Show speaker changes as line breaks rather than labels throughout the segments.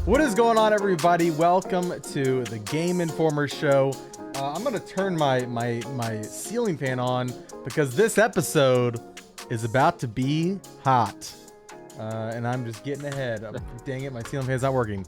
What is going on, everybody? Welcome to the Game Informer Show. I'm gonna turn my ceiling fan on because this episode is about to be hot, and I'm just getting ahead. Dang it, my ceiling fan's not working.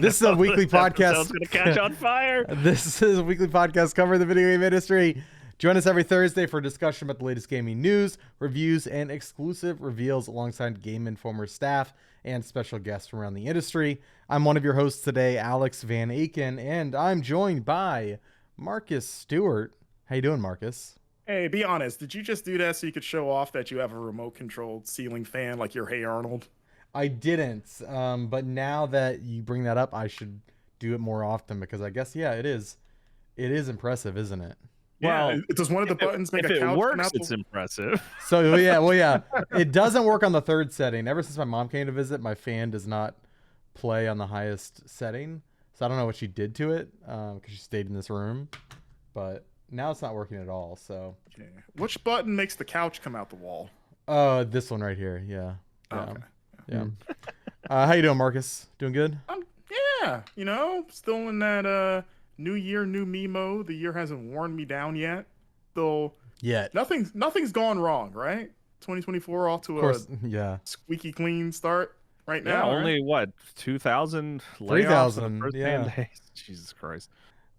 This is a weekly podcast.
It's gonna catch on fire.
This is a weekly podcast covering the video game industry. Join us every Thursday for a discussion about the latest gaming news, reviews, and exclusive reveals alongside Game Informer staff and special guests from around the industry. I'm one of your hosts today, Alex Van Aken, and I'm joined by Marcus Stewart. How you doing, Marcus?
Hey, be honest. Did you just do that so you could show off that you have a remote-controlled ceiling fan like you're Hey Arnold?
I didn't, but now that you bring that up, I should do it more often because I guess, yeah, it is impressive, isn't it?
Yeah,
Well,
does one of the buttons make a couch?
If it
come
works,
out
it's impressive.
So yeah, it doesn't work on the third setting. Ever since my mom came to visit, my fan does not play on the highest setting. So I don't know what she did to it because she stayed in this room, but now it's not working at all. So
Okay. Which button makes the couch come out the wall?
this one right here. Yeah.
Okay.
Yeah. How you doing, Marcus? Doing good?
Yeah, still in that new year, new me mode. The year hasn't worn me down yet. Still,
Yet.
nothing's gone wrong, right? 2024 off to
Of course.
a
Yeah.
squeaky clean start right
Yeah,
now.
only what 2,000 layoffs
3,000,
in the first
yeah.
10 days. Jesus Christ.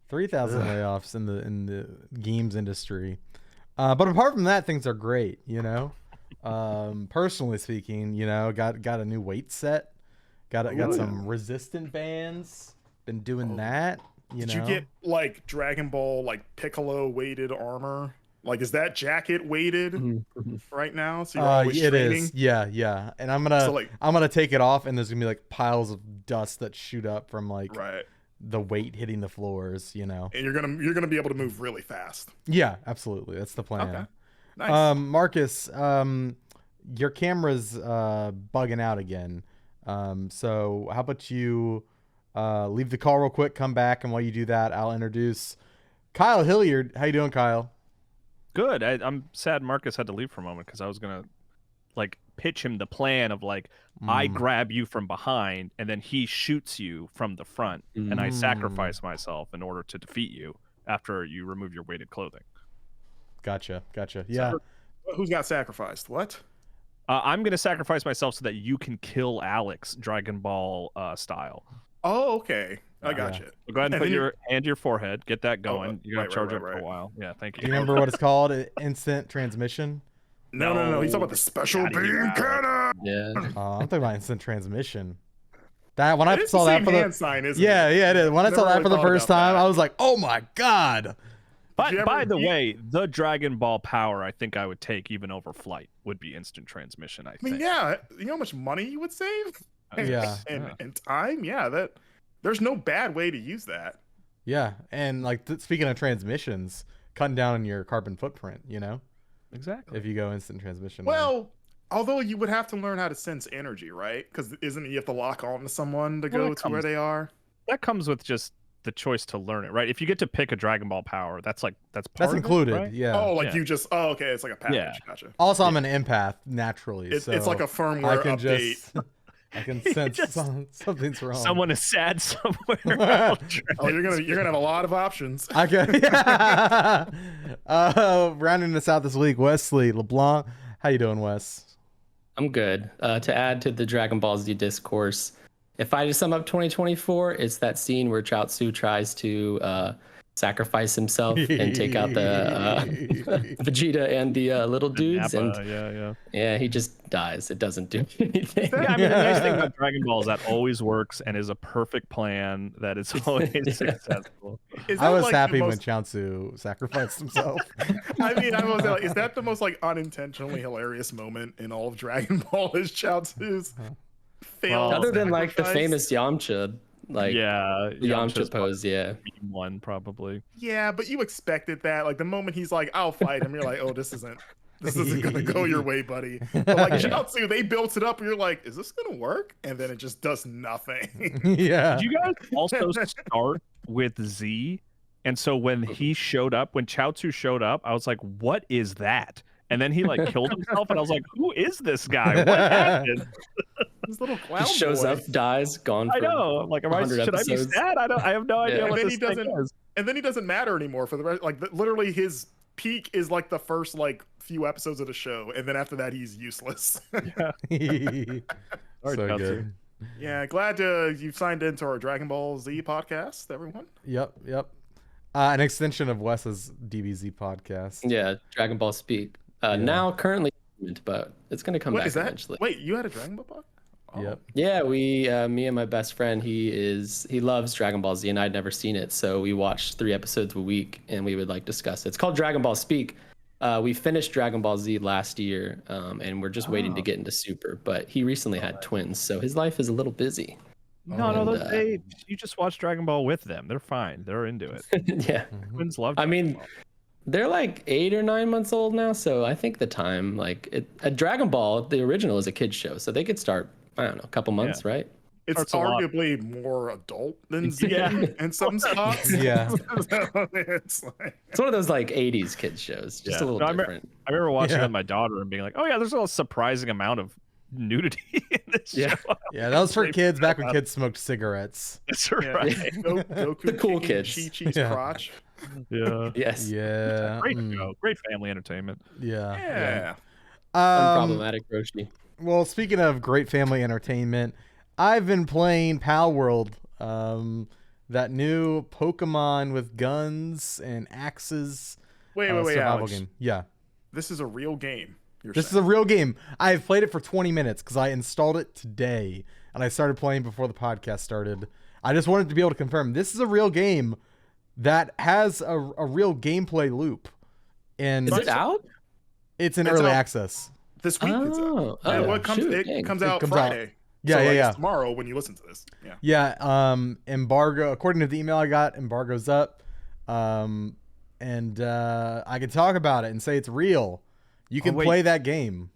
3,000 layoffs in the games industry. But apart from that, things are great, Personally speaking, got a new weight set. Got some resistant bands. Been doing that,
Did you get like Dragon Ball like Piccolo weighted armor? Like, is that jacket weighted right now? So you're always
it
training?
is. Yeah. And I'm gonna take it off, and there's gonna be like piles of dust that shoot up from like
Right.
the weight hitting the floors,
And you're gonna be able to move really fast.
Yeah, absolutely. That's the plan.
Okay. Nice.
Marcus, your camera's bugging out again. So how about you leave the call real quick, come back, and while you do that, I'll introduce Kyle Hilliard. How you doing, Kyle?
Good. I'm sad Marcus had to leave for a moment because I was gonna like pitch him the plan of like I grab you from behind and then he shoots you from the front, and I sacrifice myself in order to defeat you after you remove your weighted clothing.
Gotcha. Yeah.
Who's got sacrificed? What?
I'm gonna sacrifice myself so that you can kill Alex Dragon Ball style.
Oh, okay. I got
Yeah.
you.
So go ahead and
And
put
then
your hand to your forehead. Get that going. You're gonna
right,
charge
right,
up for
right.
a while. Yeah, thank
Do
you.
you remember what it's called? Instant transmission?
No. He's talking about the special
Gotta get
beam
out.
cannon.
Yeah.
I'm talking about instant transmission. That when I
It's
saw
the
that
same
for
hand
the
sign, isn't
yeah,
it?
it is. When I
Never
saw that
really
for the
thought
first
about
time,
that.
I was like, "Oh my god!"
By the way, the Dragon Ball power I think I would take even over flight would be instant transmission. I
I mean,
think.
yeah. You know how much money you would save?
Yeah.
And time? Yeah. That there's no bad way to use that.
Yeah, and like speaking of transmissions, cutting down on your carbon footprint,
Exactly.
if you go instant transmission.
Well, although you would have to learn how to sense energy, right? Because isn't it you have to lock on to someone to
Well,
go
that
to where
comes-
they are?
That comes with just the choice to learn it, right? If you get to pick a Dragon Ball power, that's part
that's
of it,
included.
right?
Yeah.
Oh, like
Yeah.
you just okay, it's like a package.
Yeah.
Gotcha.
Also, I'm an empath naturally.
It's
so
like a
I
firmware
can
update.
just I can sense
Just-
something's wrong.
Someone is sad somewhere.
Oh, you're gonna have a lot of options.
I can. Rounding this out this week, Wesley LeBlanc. How you doing, Wes?
I'm good. To add to the Dragon Ball Z discourse, if I just sum up 2024, it's that scene where Chaozu tries to sacrifice himself and take out the Vegeta and the little dudes,
Nappa,
and
yeah.
he just dies. It doesn't do anything.
Yeah, I mean, the nice thing about Dragon Ball is that always works and is a perfect plan that is always successful.
Is
I
that,
was
like, the
happy when
most-
Chaozu sacrificed himself.
I mean, I was like, is that the most like unintentionally hilarious moment in all of Dragon Ball? Is Chaozu's failed?
Well,
Other than like the
sacrifice?
famous Yamcha, like
Yeah,
the Yamcha
Yamcha's
pose, yeah.
one probably.
Yeah, but you expected that. Like the moment he's like, "I'll fight him," you're like, "Oh, this isn't gonna go your way, buddy." But like Chaozu, they built it up, and you're like, "Is this gonna work?" And then it just does nothing.
Yeah.
Did you guys also start with Z? And so when he showed up, when Chaozu showed up, I was like, "What is that?" And then he like killed himself, and I was like, "Who is this guy? What happened?"
This little clown
He shows
boy.
up, dies, gone. For
I know. I'm like, should
100
I be
episodes.
sad? I have no idea
Yeah.
what
And then
this
he
thing
doesn't-
is.
And then he doesn't matter anymore for the rest. Like literally, his peak is like the first like few episodes of the show, and then after that, he's useless.
Yeah.
So
Chelsea.
good.
Yeah, glad you've signed into our Dragon Ball Z podcast, everyone.
Yep. An extension of Wes's DBZ podcast.
Yeah, Dragon Ball Speak. Now currently, but it's gonna come
What
back
is that?
eventually.
Wait, you had a Dragon Ball podcast? Oh.
Yep.
Yeah, me and my best friend, he loves Dragon Ball Z, and I'd never seen it, so we watched 3 episodes a week, and we would like discuss it. It's called Dragon Ball Speak. We finished Dragon Ball Z last year, and we're just waiting to get into Super. But he recently had twins, so his life is a little busy.
No,
And,
you just watch Dragon Ball with them. They're fine. They're into it.
yeah.
Twins love.
I
Dragon
mean,
Ball.
they're like 8 or 9 months old now, so I think the time, a Dragon Ball, the original is a kid's show, so they could start, I don't know, a couple months, right?
It's
Starts a lot.
arguably more adult than Z
Yeah.
in some spots.
Yeah.
It's like,
It's one of those like 80s kids shows, just a little
No,
different.
I remember watching it
Yeah.
with my daughter and being like, "Oh yeah, there's a surprising amount of nudity in this
Yeah.
show."
Yeah, that was for
They
kids back when
forgot.
kids smoked cigarettes.
That's
yeah.
right.
Goku
The cool
kicking
kids.
Chi-Chi's
Yeah.
crotch.
Yeah.
Yes.
Yeah.
Great show. Great family entertainment.
Yeah.
Yeah.
Unproblematic Roshi.
Well, speaking of great family entertainment, I've been playing Palworld, that new Pokemon with guns and axes
Wait,
survival
Alex.
game. Yeah.
This is a real game.
This is a real game. I've played it for 20 minutes because I installed it today and I started playing before the podcast started. I just wanted to be able to confirm this is a real game that has a real gameplay loop. And
Is it out?
it's in
It's
early
out.
access.
this week. It's out.
Oh,
And
oh,
what comes?
shoot,
It
dang.
comes
It
out
comes out-
Friday.
Yeah,
so,
yeah,
like,
yeah.
it's tomorrow when you listen to this. Yeah.
Yeah, embargo, according to the email I got, embargo's up. And I can talk about it and say it's real. You can
wait.
play that game.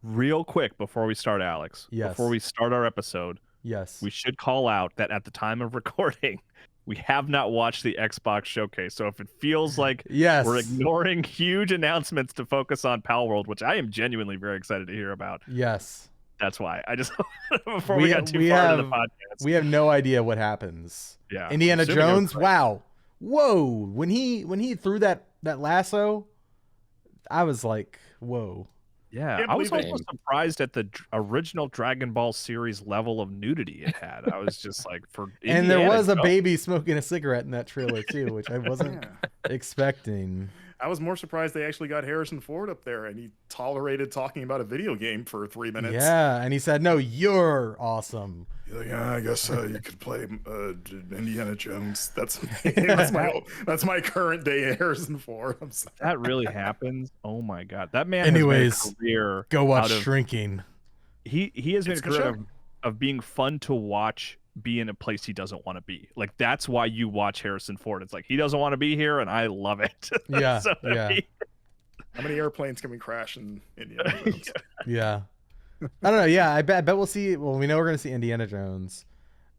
Real quick before we start, Alex.
Yes.
Before we start our episode,
Yes.
we should call out that at the time of recording, we have not watched the Xbox showcase. So if it feels like
Yes.
we're ignoring huge announcements to focus on Palworld, which I am genuinely very excited to hear about,
Yes.
that's why. I just before we got too far into the podcast.
We have no idea what happens.
Yeah.
Indiana
Assuming
Jones,
everybody-
wow. Whoa. When he threw that lasso, I was like, whoa.
Yeah,
Can't
I was
believe
also surprised at the original Dragon Ball series level of nudity it had. I was just like, for
And there
Indiana
was a
Jones-
baby smoking a cigarette in that trailer too, which I wasn't
Yeah.
expecting.
I was more surprised they actually got Harrison Ford up there and he tolerated talking about a video game for 3 minutes.
Yeah, and he said, "No, you're awesome."
He's like, yeah, I guess you could play Indiana Jones. That's that's my current day Harrison Ford. I'm sorry.
That really happens. Oh my god, that man.
Anyways,
has made a career
Go watch
out of-
Shrinking.
He has made
It's
a
a good
career
show.
of being fun to watch. Be in a place he doesn't want to be. Like that's why you watch Harrison Ford. It's like he doesn't want to be here, and I love it.
Yeah,
So,
yeah.
How many airplanes can we crash in Indiana Jones?
Yeah. I don't know. Yeah, I bet we'll see. Well, we know we're gonna see Indiana Jones.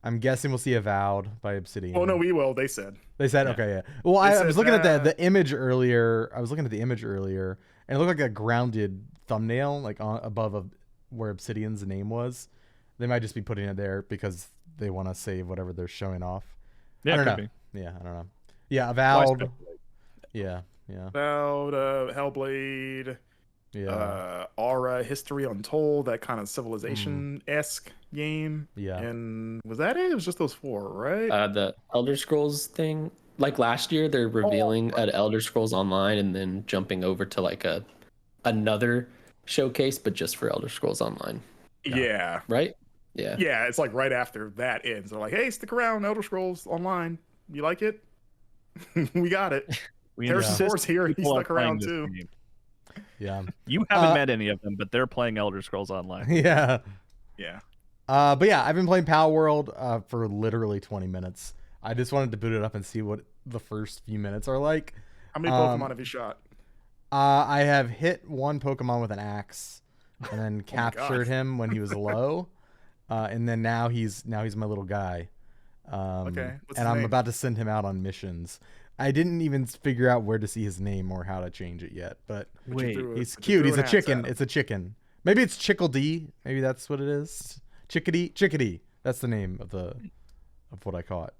I'm guessing we'll see Avowed by Obsidian.
Oh no, we will. They said.
They said
Yeah.
okay. Yeah. Well,
They
I was
said
looking at
that.
the image earlier. I was looking at the image earlier, and it looked like a grounded thumbnail, like above where Obsidian's name was. They might just be putting it there because they want to save whatever they're showing off.
Yeah,
I don't
could
know.
be.
Yeah, I don't know. Yeah,
Why
Avowed.
speculate?
Yeah, yeah,
About Hellblade,
yeah,
Aura, History Untold, that kind of Civilization-esque game.
yeah.
And was that it? It was just those 4, right?
The Elder Scrolls thing, like last year, they're revealing at Elder Scrolls Online and then jumping over to like another showcase, but just for Elder Scrolls Online,
yeah.
right? Yeah.
Yeah, it's like right after that ends. They're like, hey, stick around, Elder Scrolls Online. You like it? We got it.
We
Harrison
insist
Ford's here. He
people are
stuck around
playing
too.
this game.
Yeah.
You haven't met any of them, but they're playing Elder Scrolls Online.
Yeah.
Yeah.
But yeah, I've been playing Palworld for literally 20 minutes. I just wanted to boot it up and see what the first few minutes are like.
How many Pokemon have you shot?
I have hit one Pokemon with an axe and then
Oh my
captured
God.
him when he was low. And then now he's my little guy.
Okay, what's
And
his
I'm
name?
about to send him out on missions. I didn't even figure out where to see his name or how to change it yet, but
Wait,
he's
But you
cute.
threw
He's
an
a
axe
chicken.
at him.
It's a chicken. Maybe it's Chickle D. Maybe that's what it is. Chickadee. That's the name of what I caught.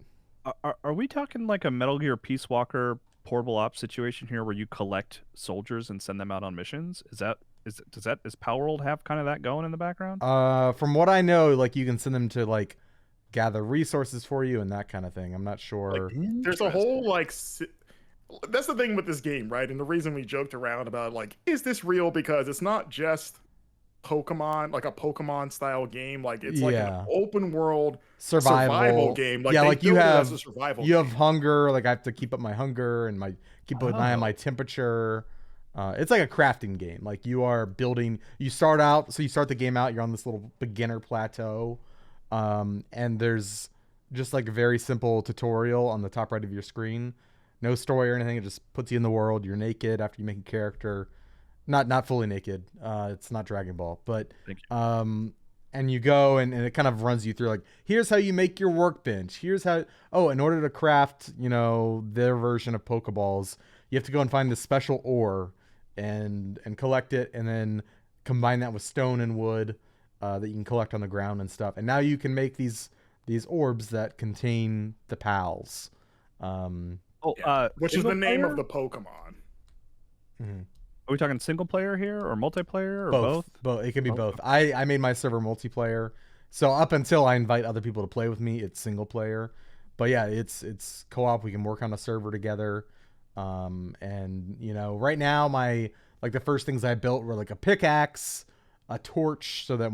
Are we talking like a Metal Gear Peace Walker portable ops situation here, where you collect soldiers and send them out on missions? Does Palworld have kind of that going in the background?
From what I know, like you can send them to like gather resources for you and that kind of thing. I'm not sure.
There's a whole like. That's the thing with this game, right? And the reason we joked around about like, is this real? Because it's not just Pokemon, like a Pokemon style game. Like it's like an open world survival game. Like,
yeah, like you have
game.
hunger. Like I have to keep up my hunger and keep an eye on my temperature. It's like a crafting game. Like you are building. You start the game out. You're on this little beginner plateau, and there's just like a very simple tutorial on the top right of your screen. No story or anything. It just puts you in the world. You're naked after you make a character. Not fully naked. It's not Dragon Ball, but and you go and it kind of runs you through like, here's how you make your workbench. Here's how in order to craft, their version of Pokeballs, you have to go and find this special ore and collect it, and then combine that with stone and wood that you can collect on the ground and stuff. And now you can make these orbs that contain the pals.
Which is the name of the Pokemon.
Mm-hmm.
Are we talking single player here or multiplayer or
both? It can be both. I made my server multiplayer, so up until I invite other people to play with me, it's single player. But yeah, it's co-op. We can work on a server together. And right now the first things I built were like a pickaxe, a torch, so that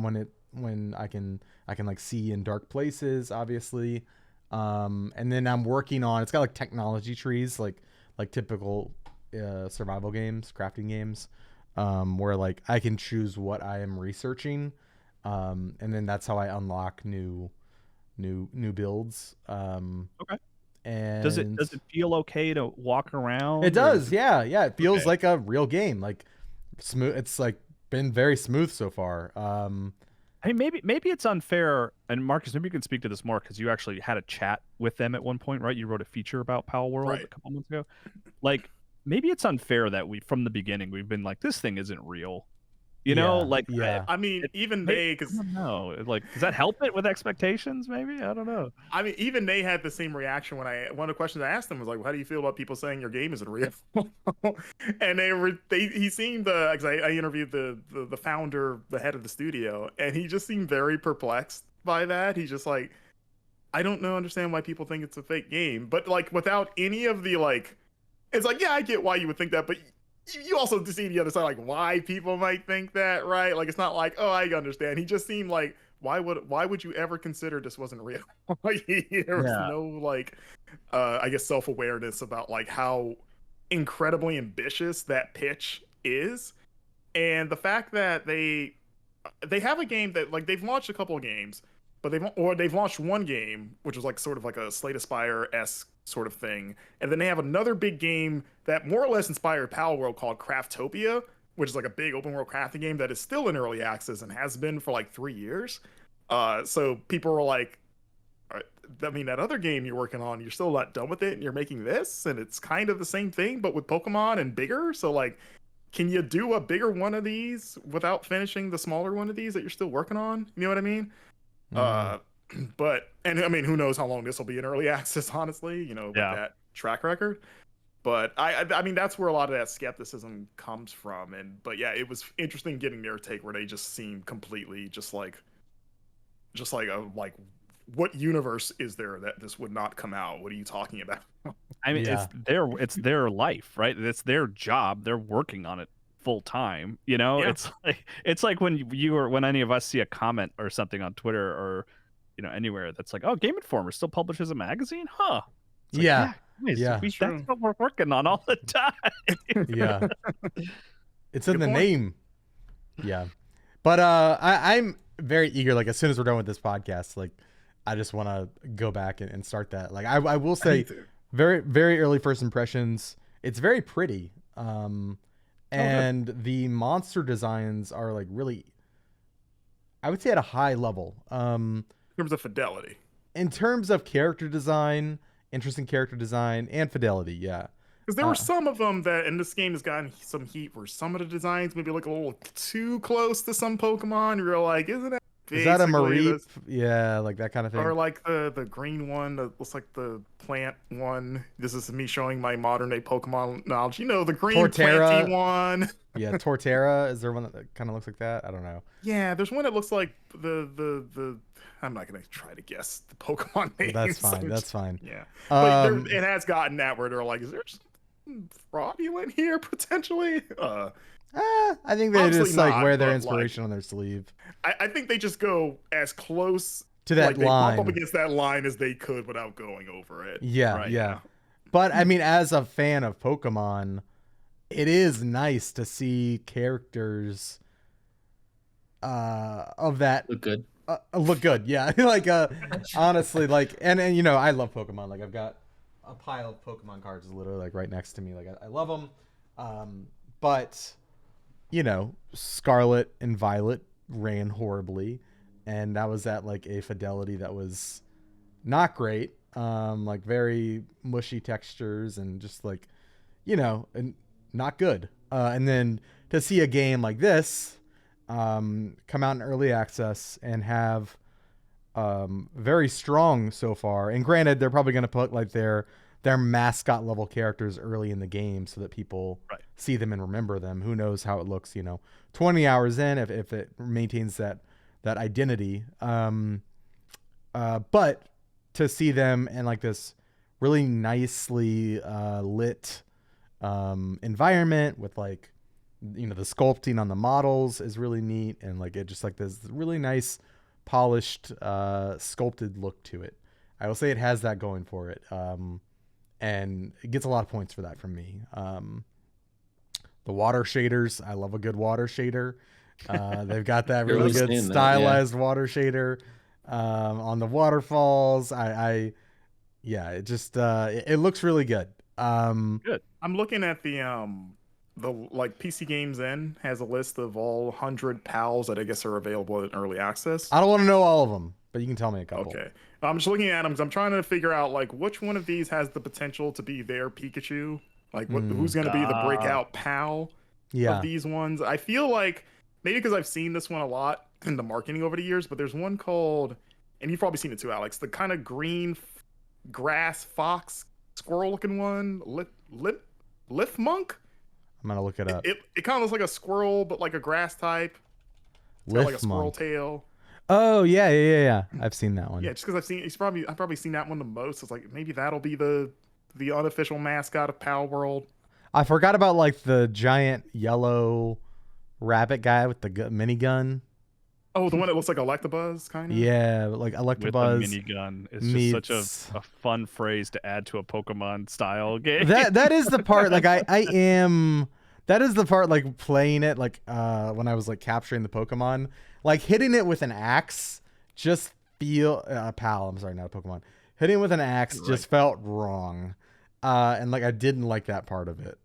when I can like see in dark places, obviously. And then I'm working on, it's got like technology trees, like typical survival games, crafting games, where like I can choose what I am researching, and then that's how I unlock new builds.
Okay.
And
does it feel okay to walk around?
It does, yeah. It feels like a real game, like smooth. It's like been very smooth so far.
I mean, maybe it's unfair, and Marcus, maybe you can speak to this more because you actually had a chat with them at one point, right? You wrote a feature about Palworld a couple months ago. Like, maybe it's unfair that from the beginning, we've been like, this thing isn't real. I
mean, even they, because
I don't know, like, does that help it with expectations? Maybe, I don't know.
I mean, even they had the same reaction when one of the questions I asked them was like, well, "How do you feel about people saying your game isn't real?" And he seemed, because I interviewed the founder, the head of the studio, and he just seemed very perplexed by that. He's just like, I don't understand why people think it's a fake game, but like without any of the like, it's like, yeah, I get why you would think that, but you also see the other side, like why people might think that, right? Like it's not like, oh, I understand. He just seemed like, why would you ever consider this wasn't real? Like there was no like, I guess self-awareness about like how incredibly ambitious that pitch is, and the fact that they have a game that like they've launched a couple of games, but they've launched one game which was like sort of like a Slay the Spire-esque sort of thing, and then they have another big game that more or less inspired Palworld called Craftopia, which is like a big open world crafting game that is still in early access and has been for like 3 years. So people were like, I mean, that other game you're working on, you're still not done with it, and you're making this, and it's kind of the same thing but with Pokemon and bigger. So like, can you do a bigger one of these without finishing the smaller one of these that you're still working on? You know what I mean? But, and I mean, who knows how long this will be in early access, honestly, with that track record. But I mean, that's where a lot of that skepticism comes from. But yeah, it was interesting getting their take where they just seemed completely just like what universe is there that this would not come out? What are you talking about?
I mean, it's their life, right? It's their job. They're working on it full time. It's like when any of us see a comment or something on Twitter or anywhere that's like, oh, Game Informer still publishes a magazine, huh? It's that's what we're working on all the time.
It's in the name. But I'm very eager, like as soon as we're done with this podcast, like I just want to go back and start that. Like I will say, very, very early first impressions, it's very pretty, and the monster designs are like really, I would say, at a high level,
in terms of fidelity,
in terms of character design, interesting character design and fidelity.
Because there were some of them that, and this game has gotten some heat, where some of the designs maybe look a little too close to some Pokemon. You're like, isn't that
Is that a
basically
Marie?
this-
Yeah, like that kind of thing.
Or like the green one that looks like the plant one. This is me showing my modern day Pokemon knowledge. You know, the green
Torterra.
planty one.
Yeah, Torterra. Is there one that kind of looks like that? I don't know.
Yeah, there's one that looks like the. I'm not gonna try to guess the Pokemon names.
That's fine. That's fine.
Yeah, but
Um,
it has gotten that where they're like, is there something fraudulent here potentially?
I think they
Obviously
just like
not,
wear their
but,
inspiration on their sleeve
I think they just go as close
to that
like, they
line.
bump up against that line as they could without going over it.
Yeah,
Right,
yeah. But I mean, as a fan of Pokemon, it is nice to see characters of that
Look good.
look good. Yeah, like honestly, like and you know, I love Pokemon. Like I've got a pile of Pokemon cards literally like right next to me. Like I love them. But you know, Scarlet and Violet ran horribly, and that was at like a fidelity that was not great. Like very mushy textures and just like, you know, and not good. And then to see a game like this come out in early access and have very strong so far. And granted, they're probably going to put like their mascot level characters early in the game so that people see them and remember them. Who knows how it looks, you know, 20 hours in if it maintains that identity. But to see them in like this really nicely lit environment with like, you know, the sculpting on the models is really neat, and like it just like this really nice polished sculpted look to it. I will say it has that going for it, and it gets a lot of points for that from me. The water shaders, I love a good water shader. They've got that really good stylized water shader on the waterfalls. Yeah, it just it looks really good.
Good.
I'm looking at the like PC Games N has a list of all 100 pals that I guess are available in early access.
I don't want to know all of them, but you can tell me a couple.
Okay. I'm just looking at them because I'm trying to figure out like which one of these has the potential to be their Pikachu. Like who's going to be the breakout pal of these ones. I feel like maybe because I've seen this one a lot in the marketing over the years, but there's one called, and you've probably seen it too, Alex, the kind of green grass fox squirrel looking one, Lip Monk.
I'm gonna look it up.
It kind of looks like a squirrel, but like a grass type. It's got like a squirrel tail.
Oh yeah. I've seen that one.
Yeah, just because I've probably seen that one the most. It's like maybe that'll be the unofficial mascot of Palworld.
I forgot about like the giant yellow rabbit guy with the minigun.
Oh, the one that looks like Electabuzz, kind of.
Yeah, like Electabuzz.
With a minigun. It's just such a fun phrase to add to a Pokemon style game.
That is the part. Like that is the part. Like playing it. Like when I was like capturing the Pokemon, like hitting it with an axe just pal. I'm sorry, not a Pokemon. Hitting it with an axe just felt wrong, and like I didn't like that part of it.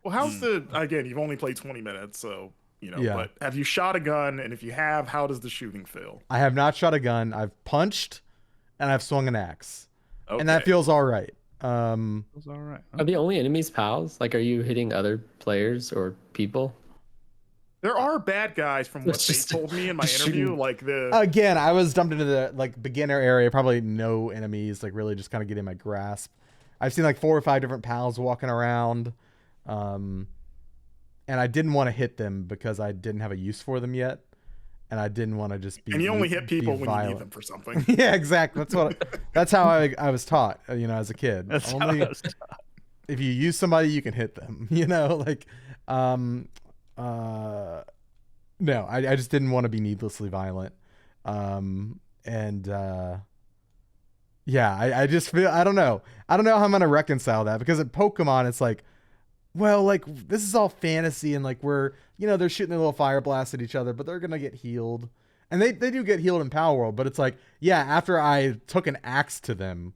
Well, how's again? You've only played 20 minutes, so. You know, but have you shot a gun? And if you have, how does the shooting feel?
I have not shot a gun. I've punched and I've swung an axe. Okay. And that feels all right.
Feels all right.
Are the only enemies pals? Like, are you hitting other players or people?
There are bad guys from what they told me in my interview. Like
Again, I was dumped into the like beginner area. Probably no enemies. Like really just kind of getting my grasp. I've seen like 4 or 5 different pals walking around. And I didn't want to hit them because I didn't have a use for them yet, and I didn't want to just be.
And you only hit people when you need them for something.
Yeah, exactly. That's how I was taught. You know, as a kid. Only if you use somebody, you can hit them. You know, like, no, I just didn't want to be needlessly violent, yeah, I just feel I don't know how I'm gonna reconcile that because at Pokemon it's like. Well, like this is all fantasy and like we're, you know, they're shooting a little fire blast at each other, but they're going to get healed. And they do get healed in Palworld, but it's like, yeah, after I took an axe to them,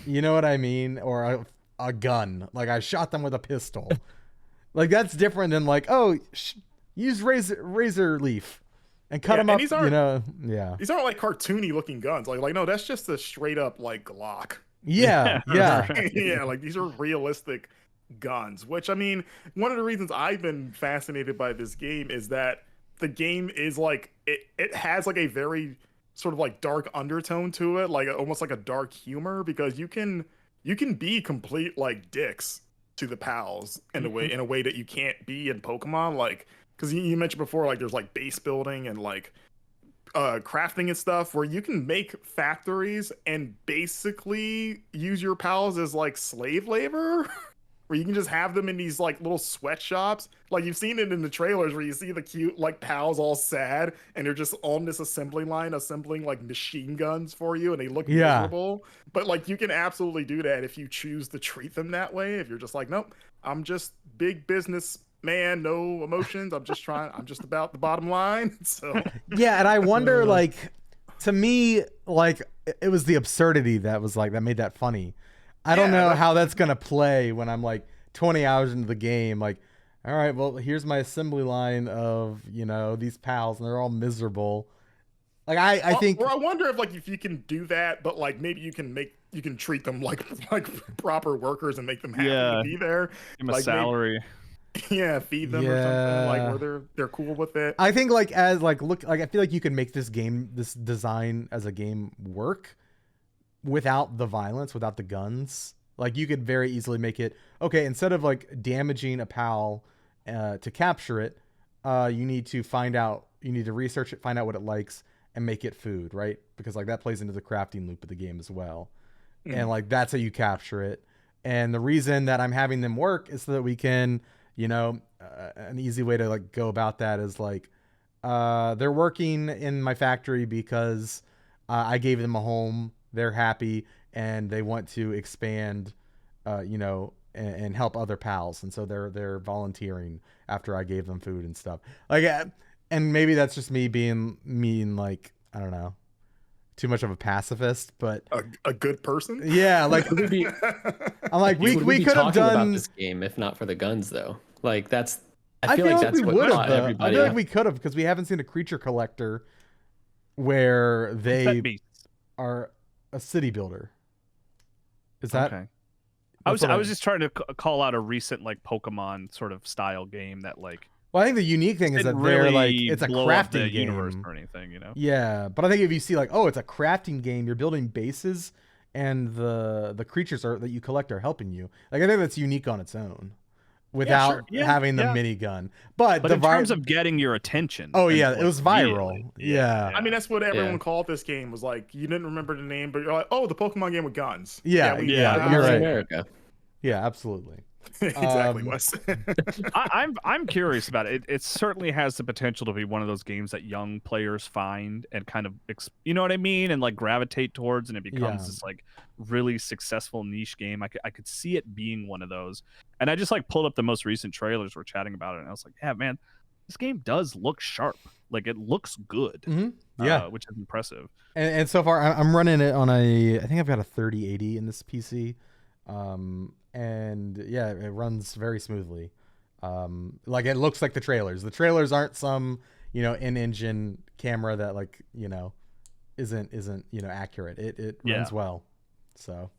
you know what I mean? Or a gun, like I shot them with a pistol. Like that's different than like, oh, use razor leaf and cut them up, you know? Yeah.
These aren't like cartoony looking guns. Like no, that's just a straight up like Glock.
Yeah.
Yeah, like these are realistic guns, which I mean, one of the reasons I've been fascinated by this game is that the game is like it has like a very sort of like dark undertone to it, like almost like a dark humor, because you can be complete like dicks to the pals in a way that you can't be in Pokemon, like because you mentioned before like there's like base building and like crafting and stuff where you can make factories and basically use your pals as like slave labor. Where you can just have them in these like little sweatshops. Like you've seen it in the trailers where you see the cute like pals all sad and they're just on this assembly line assembling like machine guns for you and they look miserable. But like you can absolutely do that if you choose to treat them that way. If you're just like, nope, I'm just big business man, no emotions. I'm just about the bottom line. So
yeah, and I wonder like to me, like it was the absurdity that was like that made that funny. I don't know how that's going to play when I'm like 20 hours into the game. Like, all right, well, here's my assembly line of, you know, these pals and they're all miserable. Like, I think.
Or I wonder if you can do that, but like maybe you can treat them like proper workers and make them happy to be there.
Give them
like
a salary.
Feed them or something like where they're cool with it.
I think like as like look like I feel like you can make this design as a game work without the violence, without the guns. Like you could very easily make it okay, instead of like damaging a pal to capture it, you need to research it, find out what it likes and make it food, right? Because like that plays into the crafting loop of the game as well. And like that's how you capture it. And the reason that I'm having them work is so that we can, you know, an easy way to like go about that is like they're working in my factory because I gave them a home. They're happy and they want to expand, you know, and help other pals. And so they're volunteering after I gave them food and stuff. Like, and maybe that's just me being mean, like, I don't know, too much of a pacifist, but
a good person.
Yeah. Like, I'm like, we could have done
about this game if not for the guns though. Like that's,
I feel like
that's
we
what
would
caught
have.
everybody
I feel
up.
like we could have because we haven't seen a creature collector where they are a city builder. Is that
okay? I was just trying to call out a recent like Pokemon sort of style game that like.
Well, I think the unique thing is that they're like it's a crafting game
universe or anything, you know.
Yeah, but I think if you see like, oh, it's a crafting game, you're building bases, and the creatures that you collect are helping you. Like I think that's unique on its own, without having the minigun. But
in terms of getting your attention.
Oh yeah, it was viral. Yeah.
I mean, that's what everyone called this game. Was like you didn't remember the name, but you're like, oh, the Pokemon game with guns.
Yeah, you're right.
America.
Yeah, absolutely.
Exactly, Wes.
I'm curious about it. It certainly has the potential to be one of those games that young players find and kind of, you know what I mean, and like gravitate towards, and it becomes this like really successful niche game. I could see it being one of those. And I just like pulled up the most recent trailers. We're chatting about it, and I was like, yeah, man, this game does look sharp. Like it looks good.
Yeah,
which is impressive.
And so far, I'm running it on I think I've got a 3080 in this PC. And yeah, it runs very smoothly. Like it looks like the trailers. The trailers aren't some, you know, in-engine camera that like, you know, isn't, you know, accurate. It runs well. So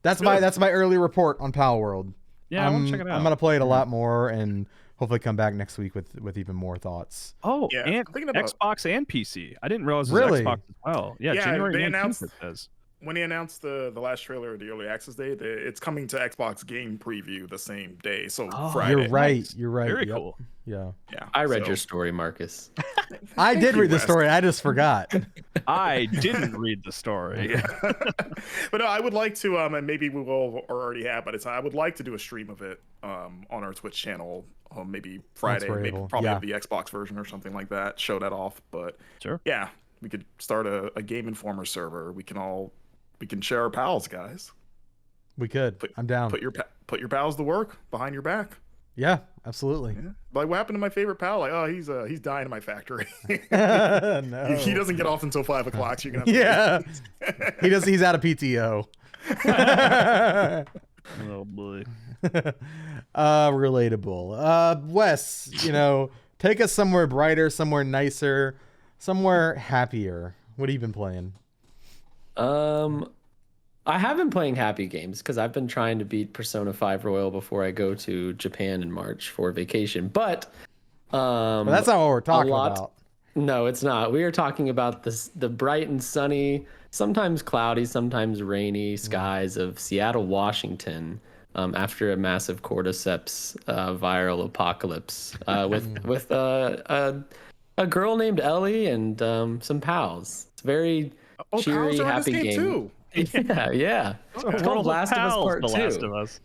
that's my early report on Palworld.
Yeah, I want to check it out.
I'm going to play it a lot more and hopefully come back next week with even more thoughts.
Oh, yeah. And Xbox and PC. I didn't realize it was Xbox as well. Yeah, January 19th it says.
When they announced the last trailer of the early access day, it's coming to Xbox Game Preview the same day. So Friday.
You're right. You're right.
Very cool.
Yeah.
I read your story, Marcus.
I did read the story. I just forgot.
I didn't read the story.
But no, I would like to, and maybe we will already have by the time, I would like to do a stream of it on our Twitch channel, maybe Friday, maybe probably have the Xbox version or something like that, show that off. But yeah, we could start a Game Informer server. We can share our pals, guys.
We could. I'm down.
Put your pals to work behind your back.
Yeah, absolutely.
Yeah. Like what happened to my favorite pal? Like, oh, he's dying in my factory.
No.
He doesn't get off until 5 o'clock. So you're gonna
have he does. He's out of PTO.
Oh boy.
Relatable. Wes, you know, take us somewhere brighter, somewhere nicer, somewhere happier. What have you been playing?
I have been playing happy games because I've been trying to beat Persona 5 Royal before I go to Japan in March for vacation. But
But that's not what we're talking about.
No, it's not. We are talking about the bright and sunny, sometimes cloudy, sometimes rainy skies of Seattle, Washington, after a massive cordyceps viral apocalypse with a girl named Ellie and some pals. It's very cheery,
pals are
happy
in this game too.
Yeah.
Okay.
It's called Last of Us Part 2.
The Last of Us.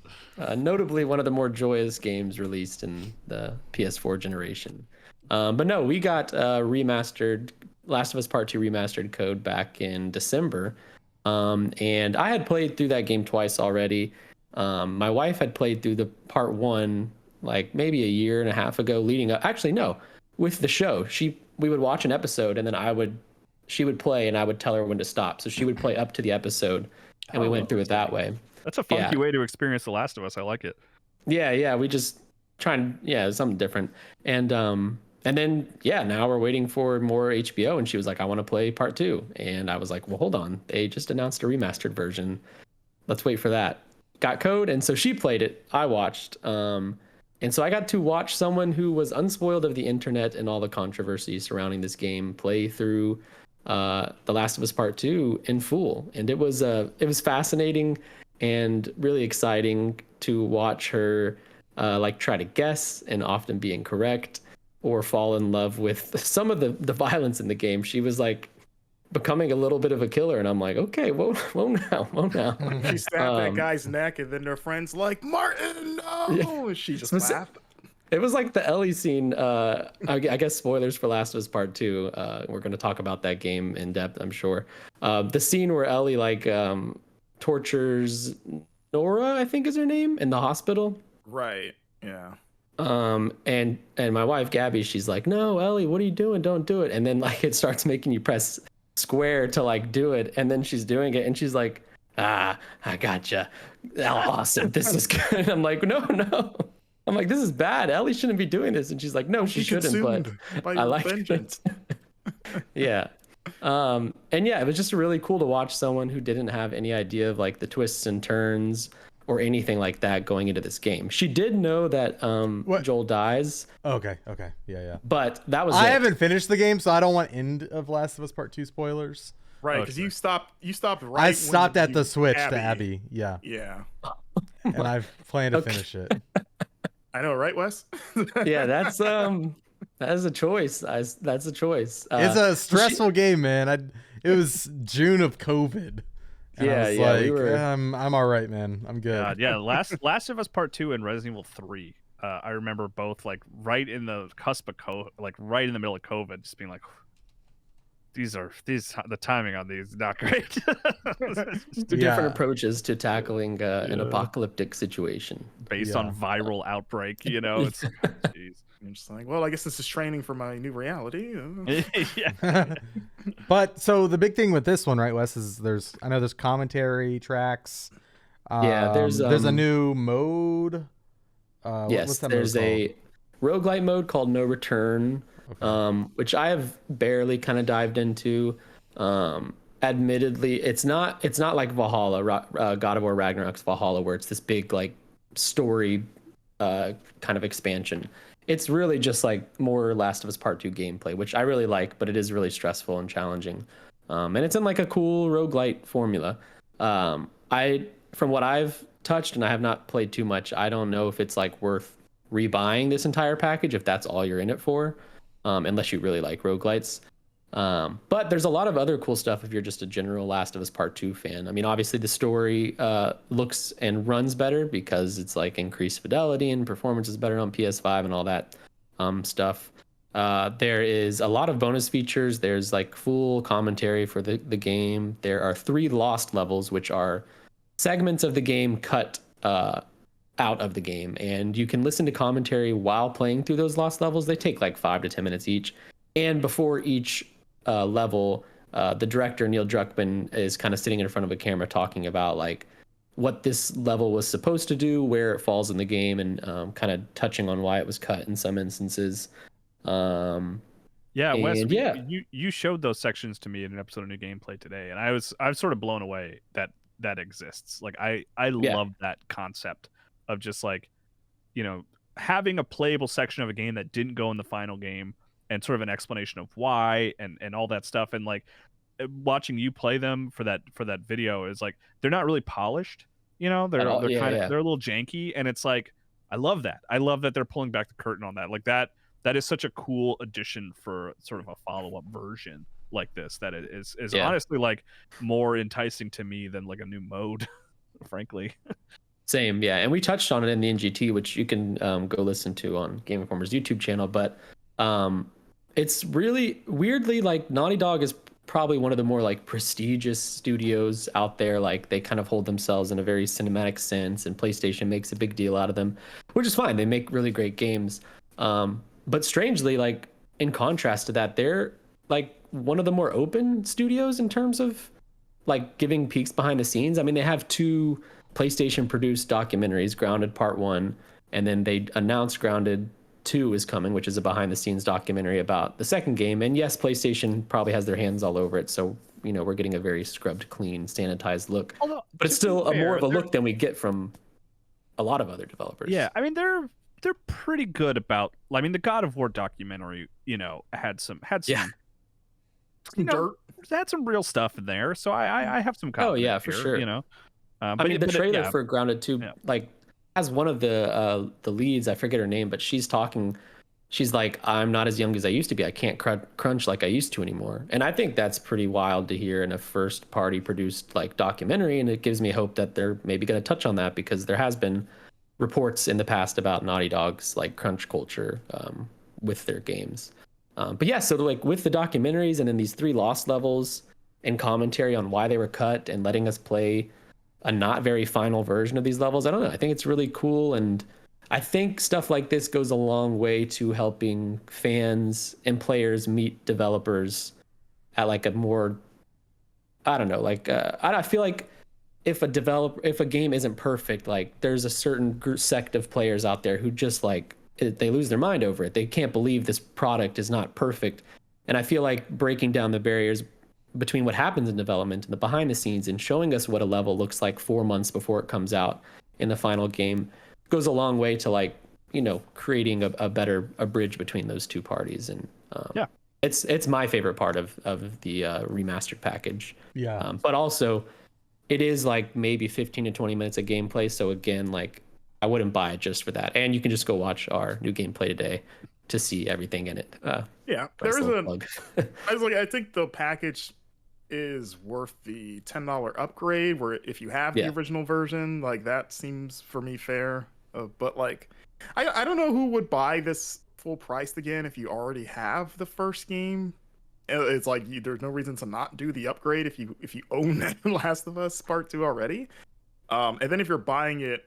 Notably one of the more joyous games released in the PS4 generation. But no, we got remastered Last of Us Part 2 remastered code back in December. And I had played through that game twice already. My wife had played through the Part 1 like maybe a year and a half ago leading up. Actually, no, with the show. We would watch an episode and then she would play and I would tell her when to stop. So she would play up to the episode and we went through it that way.
That's a funky way to experience The Last of Us. I like it.
Yeah, we just something different. And then now we're waiting for more HBO and she was like, I want to play Part 2. And I was like, well, hold on. They just announced a remastered version. Let's wait for that. Got code, and so she played it. I watched. And so I got to watch someone who was unspoiled of the internet and all the controversy surrounding this game play through The Last of Us Part 2 in full. And it was fascinating and really exciting to watch her try to guess and often be incorrect or fall in love with some of the violence in the game. She was like becoming a little bit of a killer, and I'm like, okay, whoa now.
She stabbed that guy's neck, and then their friends like, Martin, no! Yeah. She just laughed.
It was like the Ellie scene. I guess spoilers for Last of Us Part 2. We're going to talk about that game in depth, I'm sure. The scene where Ellie tortures Nora, I think is her name, in the hospital.
Right. Yeah.
And my wife Gabby, she's like, no, Ellie, what are you doing? Don't do it. And then it starts making you press square to do it, and then she's doing it and she's like, I gotcha, awesome, this is good. I'm like, no, I'm like, this is bad, Ellie shouldn't be doing this. And she's like, no, she shouldn't, but I like it. Yeah. And it was just really cool to watch someone who didn't have any idea of the twists and turns or anything like that going into this game. She did know that Joel dies.
Okay. Yeah.
But that was
I haven't finished the game, so I don't want end of Last of Us Part 2 spoilers.
Right, because you stopped right.
I stopped at the switch to Abby. Yeah. And I plan to finish it.
I know, right, Wes?
Yeah, that is a choice. That's a choice.
It's a stressful game, man. It was June of COVID. And I'm all right, man. I'm good.
Yeah, Last of Us Part 2 and Resident Evil 3. I remember both right in the cusp of COVID, right in the middle of COVID, just being like, the timing on these not great.
Different approaches to tackling an apocalyptic situation
based on viral outbreak. It's jeez.
I'm just like, well, I guess this is training for my new reality.
Yeah.
But so the big thing with this one, right, Wes, is there's commentary tracks. There's a new mode.
Yes, there's a roguelite mode called No Return, which I have barely kind of dived into. Admittedly, it's not like Valhalla, God of War Ragnarok's Valhalla, where it's this big story kind of expansion. It's really just more Last of Us Part 2 gameplay, which I really like, but it is really stressful and challenging. And it's in a cool roguelite formula. From what I've touched, and I have not played too much, I don't know if it's worth rebuying this entire package if that's all you're in it for, unless you really like roguelites. But there's a lot of other cool stuff if you're just a general Last of Us Part 2 fan. I mean, obviously the story looks and runs better because it's increased fidelity and performance is better on PS5 and all that stuff. There is a lot of bonus features. There's full commentary for the game. There are 3 lost levels, which are segments of the game cut out of the game, and you can listen to commentary while playing through those lost levels. They take 5 to 10 minutes each, and before each level, the director Neil Druckmann is kind of sitting in front of a camera talking about what this level was supposed to do, where it falls in the game, and kind of touching on why it was cut in some instances.
Wes, you showed those sections to me in an episode of New Gameplay today, and I was sort of blown away that exists. I love that concept of just having a playable section of a game that didn't go in the final game and sort of an explanation of why and all that stuff, and like watching you play them for that video is like they're not really polished, you know, they're kind of they're a little janky, and it's like I love that they're pulling back the curtain on that. Like that is such a cool addition for sort of a follow-up version like this, that it is honestly like more enticing to me than like a new mode frankly.
Same, yeah. And we touched on it in the NGT, which you can go listen to on Game Informer's YouTube channel. But it's really weirdly like Naughty Dog is probably one of the more like prestigious studios out there. Like they kind of hold themselves in a very cinematic sense, and PlayStation makes a big deal out of them, which is fine. They make really great games. But strangely, like in contrast to that, they're like one of the more open studios in terms of like giving peeks behind the scenes. I mean, they have 2 PlayStation produced documentaries, Grounded Part 1, and then they announced Grounded 2 is coming, which is a behind the scenes documentary about the second game. And yes, PlayStation probably has their hands all over it, so you know, we're getting a very scrubbed, clean, sanitized look. Although, but it's still more of a look than we get from a lot of other developers.
Yeah, I mean they're pretty good about, I mean the God of War documentary, you know, had some you know,
dirt.
Had some real stuff in there, so I have some confidence.
Oh yeah, for
here,
sure.
You know,
I mean the trailer for Grounded 2 like has one of the leads, I forget her name, but she's talking. She's like, I'm not as young as I used to be. I can't crunch like I used to anymore. And I think that's pretty wild to hear in a first party produced like documentary. And it gives me hope that they're maybe going to touch on that, because there has been reports in the past about Naughty Dog's like crunch culture with their games. But yeah, so like with the documentaries and then these 3 lost levels and commentary on why they were cut and letting us play a not very final version of these levels, I don't know. I think it's really cool. And I think stuff like this goes a long way to helping fans and players meet developers at like a more, I don't know, like I feel like if a game isn't perfect, like there's a certain sect of players out there who just like they lose their mind over it. They can't believe this product is not perfect. And I feel like breaking down the barriers between what happens in development and the behind the scenes and showing us what a level looks like 4 months before it comes out in the final game goes a long way to like, you know, creating a bridge between those two parties. And it's my favorite part of the remastered package. But also it is like maybe 15 to 20 minutes of gameplay, so again, like I wouldn't buy it just for that. And you can just go watch our new gameplay today to see everything in it.
There is I think the package is worth the $10 upgrade, where if you have the original version, like that seems for me fair. But like I don't know who would buy this full price again if you already have the first game. It's like there's no reason to not do the upgrade if you own Last of Us Part 2 already. And then if you're buying it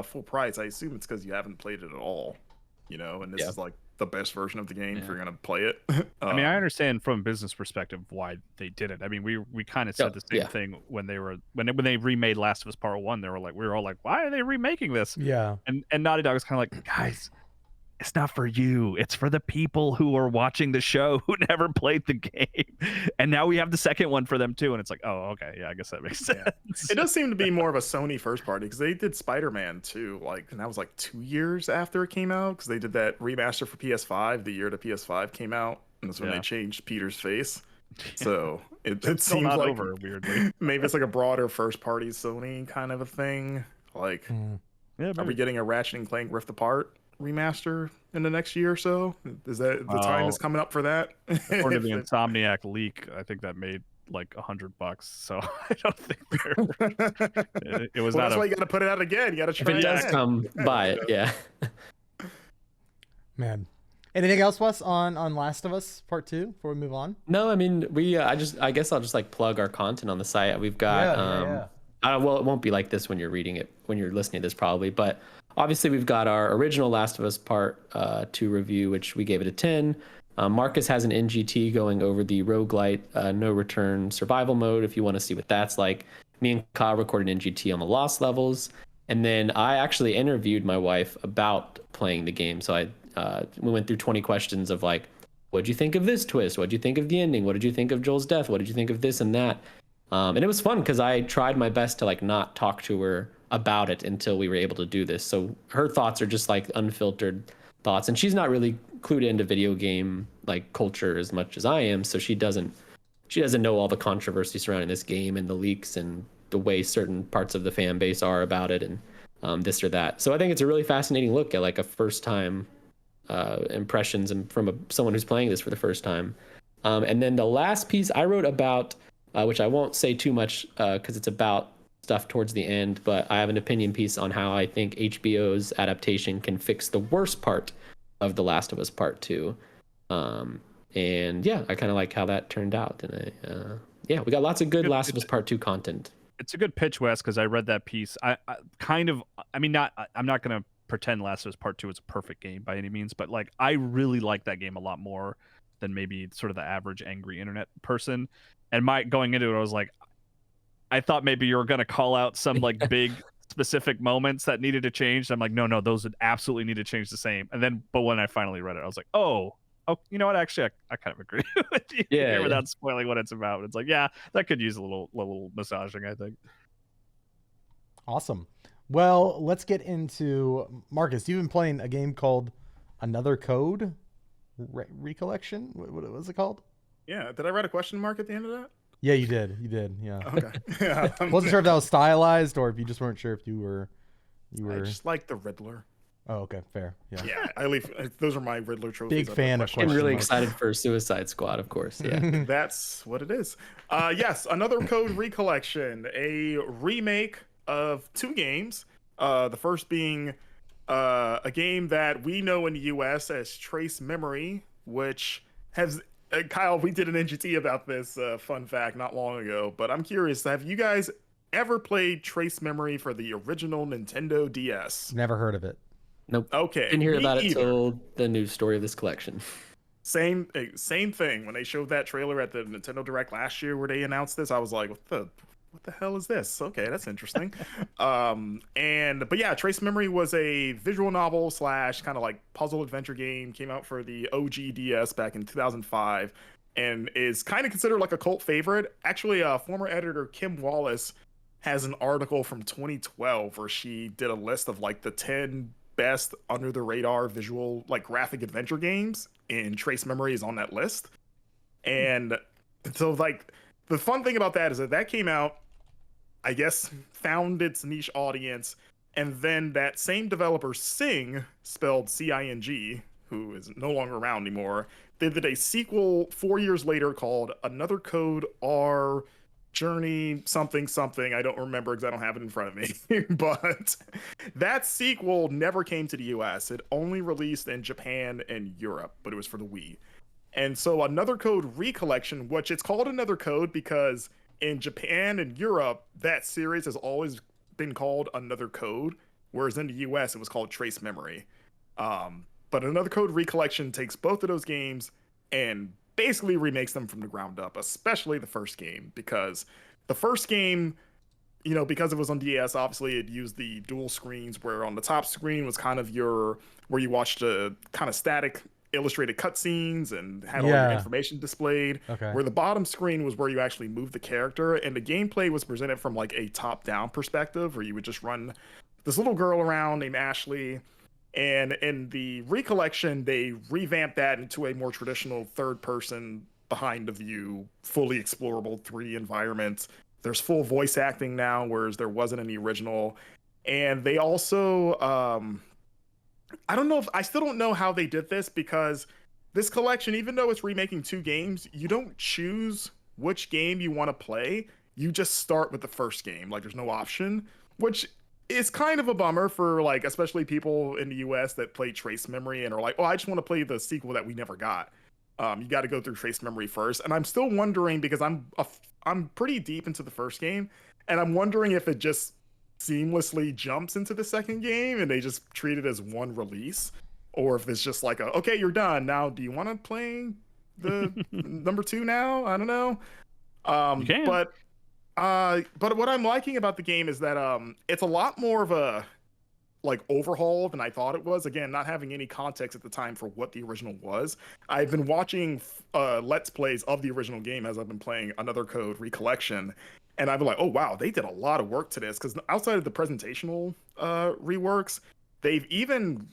full price, I assume it's because you haven't played it at all, you know, and this is like the best version of the game if you're gonna play it.
I mean, I understand from a business perspective why they did it. I mean, we kind of said the same thing when they remade Last of Us Part 1. We were all like, why are they remaking this? And Naughty Dog was kind of like, guys, it's not for you. It's for the people who are watching the show who never played the game. And now we have the second one for them too. And it's like, oh, okay, yeah, I guess that makes sense.
It does seem to be more of a Sony first party, because they did Spider-Man 2, and that was like 2 years after it came out, because they did that remaster for PS5 the year the PS5 came out, and that's when they changed Peter's face. So it seems like
over, weirdly.
Maybe it's like a broader first party Sony kind of a thing. Like, are we getting a Ratchet and Clank Rift Apart remaster in the next year or so? Is that the time is coming up for that?
According to the Insomniac leak, I think that made like $100, so I don't think it was
that's why you got to put it out again. You got to try.
If it does come, buy it.
Man, anything else, Wes, on Last of Us Part 2 before we move on?
No, I mean I guess I'll just like plug our content on the site. We've got well, it won't be like this when you're reading it, when you're listening to this probably, but obviously we've got our original Last of Us Part 2 review, which we gave it a 10. Marcus has an NGT going over the roguelite no return survival mode if you want to see what that's like. Me and Kyle recorded an NGT on the lost levels, and then I actually interviewed my wife about playing the game. So we went through 20 questions of like, what'd you think of this twist? What'd you think of the ending? What did you think of Joel's death? What did you think of this and that? And it was fun because I tried my best to like not talk to her about it until we were able to do this. So her thoughts are just like unfiltered thoughts, and she's not really clued into video game like culture as much as I am, so she doesn't know all the controversy surrounding this game and the leaks and the way certain parts of the fan base are about it and this or that. So I think it's a really fascinating look at like a first time impressions and from someone who's playing this for the first time. And then the last piece I wrote about, which I won't say too much because it's about stuff towards the end, but I have an opinion piece on how I think HBO's adaptation can fix the worst part of The Last of Us Part 2. And yeah, I kind of like how that turned out. And yeah, we got lots of good Last of Us Part 2 content.
It's a good pitch, Wes, because I read that piece. I'm not going to pretend Last of Us Part 2 is a perfect game by any means, but like I really like that game a lot more than maybe sort of the average angry internet person. And going into it, I was like, I thought maybe you were going to call out some like big specific moments that needed to change. I'm like, no, those would absolutely need to change the same. And then, but when I finally read it, I was like, oh, you know what? Actually, I kind of agree with you here without spoiling what it's about. It's like, yeah, that could use a little massaging, I think.
Awesome. Well, let's get into Marcus. You've been playing a game called Another Code Recollection. What was it called?
Yeah. Did I write a question mark at the end of that?
Yeah, you did. Yeah.
Okay. Yeah.
Wasn't sure if that was stylized or if you just weren't sure if you were.
I just like the Riddler.
Oh, okay, fair. Yeah.
Yeah, those are my Riddler trophies.
Big fan of
I'm really excited for Suicide Squad, of course. Yeah.
That's what it is. Yes, Another Code Recollection, a remake of 2 games. The first being a game that we know in the US as Trace Memory, which has Kyle, we did an NGT about this fun fact not long ago, but I'm curious, have you guys ever played Trace Memory for the original Nintendo DS?
Never heard of it.
Nope.
Okay.
Didn't hear about it until the news story of this collection.
Same thing. When they showed that trailer at the Nintendo Direct last year where they announced this, I was like, what the hell is this? Okay, that's interesting. But yeah, Trace Memory was a visual novel / kind of like puzzle adventure game, came out for the OG DS back in 2005 and is kind of considered like a cult favorite. Actually, former editor Kim Wallace has an article from 2012 where she did a list of like the 10 best under the radar visual like graphic adventure games, and Trace Memory is on that list. And so like the fun thing about that is that came out, I guess, found its niche audience, and then that same developer Sing, spelled C-I-N-G, who is no longer around anymore, they did a sequel 4 years later called Another Code R Journey something. I don't remember because I don't have it in front of me. But that sequel never came to the US. It only released in Japan and Europe, but it was for the Wii. And so Another Code Recollection, which it's called Another Code because in Japan and Europe, that series has always been called Another Code, whereas in the US, it was called Trace Memory. But Another Code Recollection takes both of those games and basically remakes them from the ground up, especially the first game, because the first game, you know, because it was on DS, obviously it used the dual screens where on the top screen was kind of where you watched a kind of static illustrated cutscenes and had all your information displayed.
Okay.
Where the bottom screen was where you actually moved the character, and the gameplay was presented from like a top-down perspective, where you would just run this little girl around named Ashley. And in the Recollection, they revamped that into a more traditional third-person, behind-the-view, fully explorable 3D environment. There's full voice acting now, whereas there wasn't in the original. And they also, I still don't know how they did this, because this collection, even though it's remaking 2 games, you don't choose which game you want to play. You just start with the first game. Like, there's no option, which is kind of a bummer for, like, especially people in the US that play Trace Memory and are like, oh, I just want to play the sequel that we never got. You got to go through Trace Memory first. And I'm still wondering, because I'm pretty deep into the first game, and I'm wondering if it just seamlessly jumps into the second game and they just treat it as one release, or if it's just like okay, you're done now, do you want to play the number 2 now? I don't know. But what I'm liking about the game is that it's a lot more of a like overhaul than I thought it was. Again, not having any context at the time for what the original was. I've been watching let's plays of the original game as I've been playing Another Code Recollection, and I'd be like, oh wow, they did a lot of work to this, because outside of the presentational reworks, they've even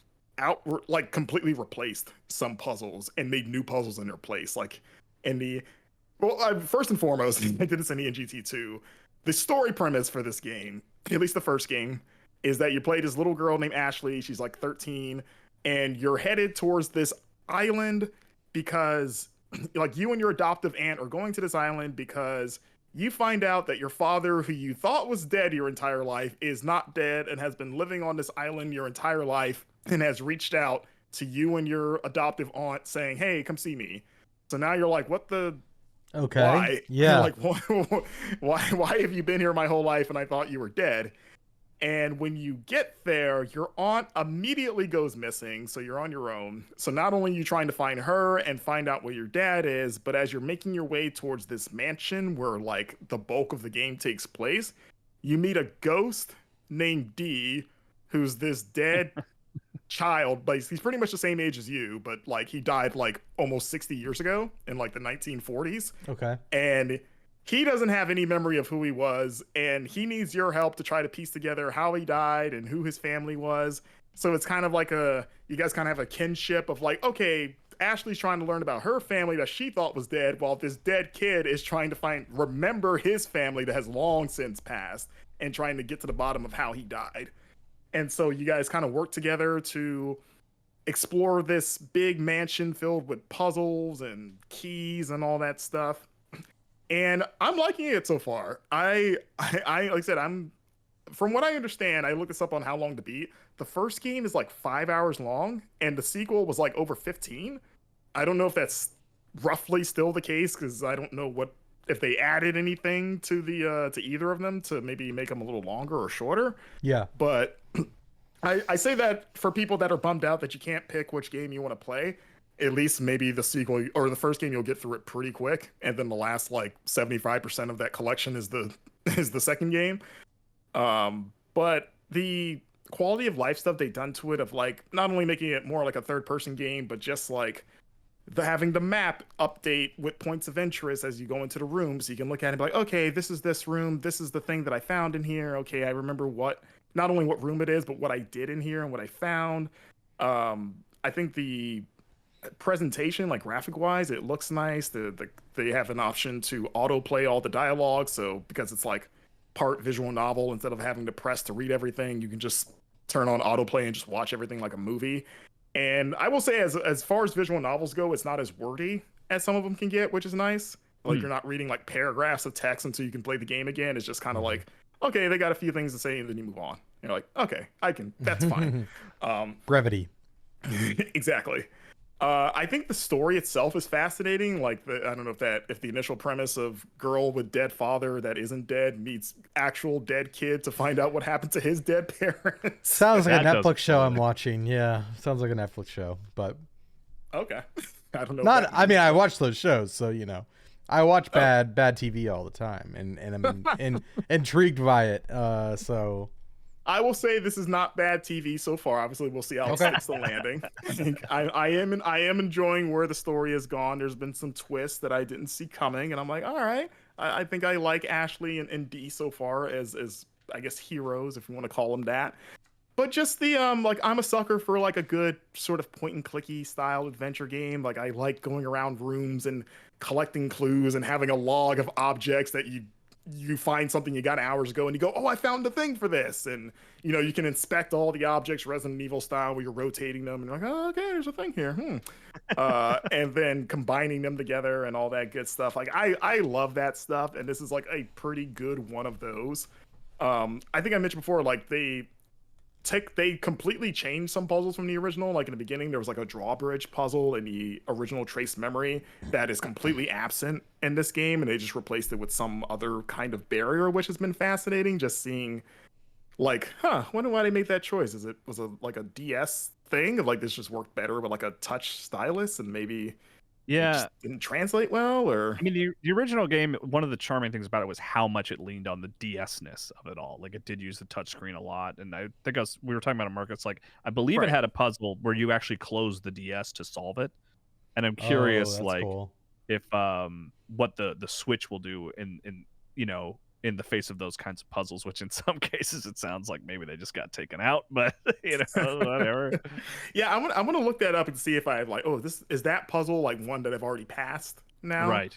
like completely replaced some puzzles and made new puzzles in their place. Like in the first and foremost, I did this in ENGT2. The story premise for this game, at least the first game, is that you play this little girl named Ashley. She's like 13, and you're headed towards this island because like you and your adoptive aunt are going to this island because you find out that your father, who you thought was dead your entire life, is not dead and has been living on this island your entire life and has reached out to you and your adoptive aunt saying, hey, come see me. So now you're like, what the?
Okay.
Why?
Yeah.
Like, why have you been here my whole life and I thought you were dead? And when you get there, your aunt immediately goes missing. So you're on your own. So not only are you trying to find her and find out where your dad is, but as you're making your way towards this mansion where like the bulk of the game takes place, you meet a ghost named D, who's this dead child. Like he's pretty much the same age as you, but like he died like almost 60 years ago in like the 1940s.
Okay.
And he doesn't have any memory of who he was, and he needs your help to try to piece together how he died and who his family was. So it's kind of like you guys kind of have a kinship of like, okay, Ashley's trying to learn about her family that she thought was dead, while this dead kid is trying to remember his family that has long since passed and trying to get to the bottom of how he died. And so you guys kind of work together to explore this big mansion filled with puzzles and keys and all that stuff. And I'm liking it so far. I like I said, from what I understand, I looked this up on how long to beat. The first game is like 5 hours long, and the sequel was like over 15. I don't know if that's roughly still the case, because I don't know if they added anything to the to either of them to maybe make them a little longer or shorter.
Yeah.
But I say that for people that are bummed out that you can't pick which game you want to play. At least maybe the sequel or the first game, you'll get through it pretty quick, and then the last like 75% of that collection is the second game. But the quality of life stuff they've done to it, of like not only making it more like a third person game, but just like having the map update with points of interest as you go into the room, so you can look at it and be like, okay, this is this room, this is the thing that I found in here. Okay, I remember not only what room it is, but what I did in here and what I found. I think the presentation, like graphic wise, it looks nice. They have an option to autoplay all the dialogue, so because it's like part visual novel, instead of having to press to read everything, you can just turn on autoplay and just watch everything like a movie. And I will say, as far as visual novels go, it's not as wordy as some of them can get, which is nice. Like you're not reading like paragraphs of text until you can play the game again. It's just kind of like, okay, they got a few things to say, and then you move on. You're like, okay, that's fine.
Brevity.
Exactly. I think the story itself is fascinating. Like, I don't know if the initial premise of girl with dead father that isn't dead meets actual dead kid to find out what happened to his dead parents.
Sounds like a Netflix show I'm watching. Yeah, sounds like a Netflix show, but
okay. I don't know.
Not. I mean, I watch those shows, so you know, I watch bad TV all the time, and I'm intrigued by it. So.
I will say this is not bad TV so far. Obviously, we'll see how it sticks the landing. I am enjoying where the story has gone. There's been some twists that I didn't see coming, and I'm like, all right. I think I like Ashley and Dee so far as I guess heroes, if you want to call them that. But just the like, I'm a sucker for like a good sort of point and clicky style adventure game. Like I like going around rooms and collecting clues and having a log of objects that you find something you got hours ago and you go, oh, I found the thing for this. And, you know, you can inspect all the objects Resident Evil style where you're rotating them and you're like, oh, okay, there's a thing here. And then combining them together and all that good stuff. Like, I love that stuff. And this is like a pretty good one of those. I think I mentioned before, like they completely changed some puzzles from the original. Like in the beginning, there was like a drawbridge puzzle in the original Trace memory that is completely absent in this game, and they just replaced it with some other kind of barrier, which has been fascinating. Just seeing, like, wonder why they made that choice. Was it like a DS thing of like this just worked better with like a touch stylus, and maybe it just didn't translate well? Or
I mean, the original game, one of the charming things about it was how much it leaned on the DS-ness of it all. Like it did use the touchscreen a lot, and I think we were talking about it, Marcus. Like I believe it had a puzzle where you actually closed the DS to solve it, and I'm curious, like cool. If what the Switch will do in you know in the face of those kinds of puzzles, which in some cases it sounds like maybe they just got taken out, but whatever.
Yeah, I'm gonna look that up and see if I have like, oh, this is that puzzle like one that I've already passed now,
Right.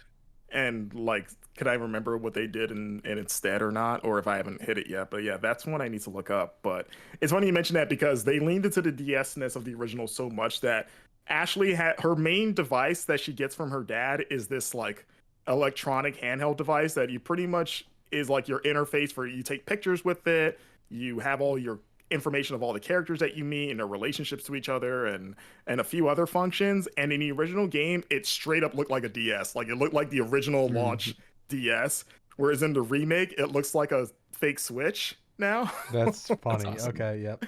and like, could I remember what they did in instead or not, or if I haven't hit it yet. But yeah, that's one I need to look up. But it's funny you mention that because they leaned into the DS-ness of the original so much that Ashley had her main device that she gets from her dad is this like electronic handheld device that you pretty much is like your interface for you take pictures with it. You have all your information of all the characters that you meet and their relationships to each other and a few other functions. And in the original game, it straight up looked like a DS. Like it looked like the original launch DS. Whereas in the remake, it looks like a fake Switch now.
That's funny.
That's awesome.
Okay, yep.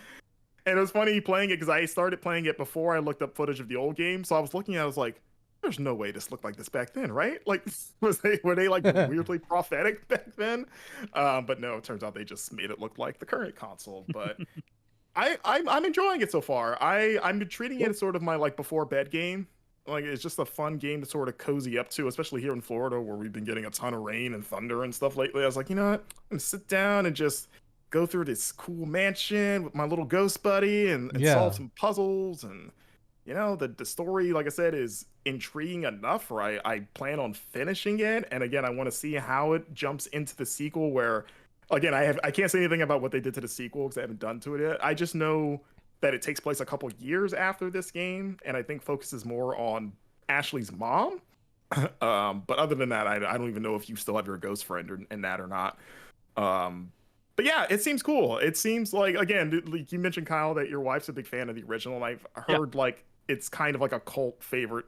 And it was funny playing it because I started playing it before I looked up footage of the old game. So I was looking at it, I was like, there's no way this looked like this back then, right? Like, were they like weirdly prophetic back then? But no, it turns out they just made it look like the current console. But I'm enjoying it so far. I'm treating it as sort of my like before bed game. Like it's just a fun game to sort of cozy up to, especially here in Florida where we've been getting a ton of rain and thunder and stuff lately. I was like, you know what? I'm gonna sit down and just go through this cool mansion with my little ghost buddy and solve some puzzles. And you know, the story, like I said, is intriguing enough where I plan on finishing it. And again, I want to see how it jumps into the sequel where, again, I can't say anything about what they did to the sequel because I haven't done to it yet. I just know that it takes place a couple years after this game, and I think focuses more on Ashley's mom. But other than that, I don't even know if you still have your ghost friend in that or not. But yeah, it seems cool. It seems like, again, like you mentioned, Kyle, that your wife's a big fan of the original, and I've heard like it's kind of like a cult favorite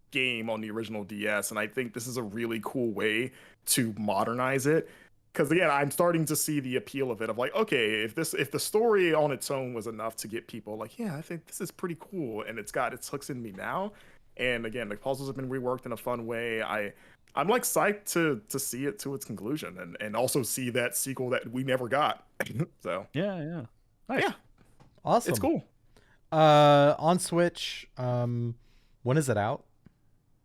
game on the original DS, and I think this is a really cool way to modernize it. Because again, I'm starting to see the appeal of it. Of like, okay, if the story on its own was enough to get people like, yeah, I think this is pretty cool, and it's got its hooks in me now. And again, the puzzles have been reworked in a fun way. I'm like psyched to see it to its conclusion, and also see that sequel that we never got. So
yeah,
nice. Yeah,
awesome.
It's cool.
On Switch, when is it out?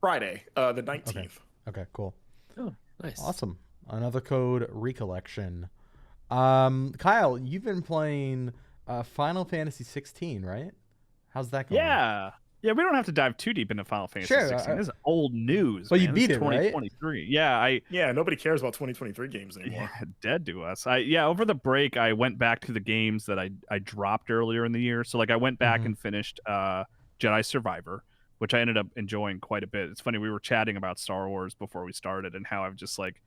Friday, the 19th.
Okay, cool.
Oh, nice.
Awesome. Another code, Recollection. Kyle, you've been playing Final Fantasy 16, right? How's that going?
Yeah, we don't have to dive too deep into Final Fantasy 16. This is old news.
But
man.
You beat it, right?
2023. Yeah,
nobody cares about 2023 games anymore.
Yeah, dead to us. Over the break, I went back to the games that I dropped earlier in the year. So like I went back and finished Jedi Survivor, which I ended up enjoying quite a bit. It's funny, we were chatting about Star Wars before we started and how I've just like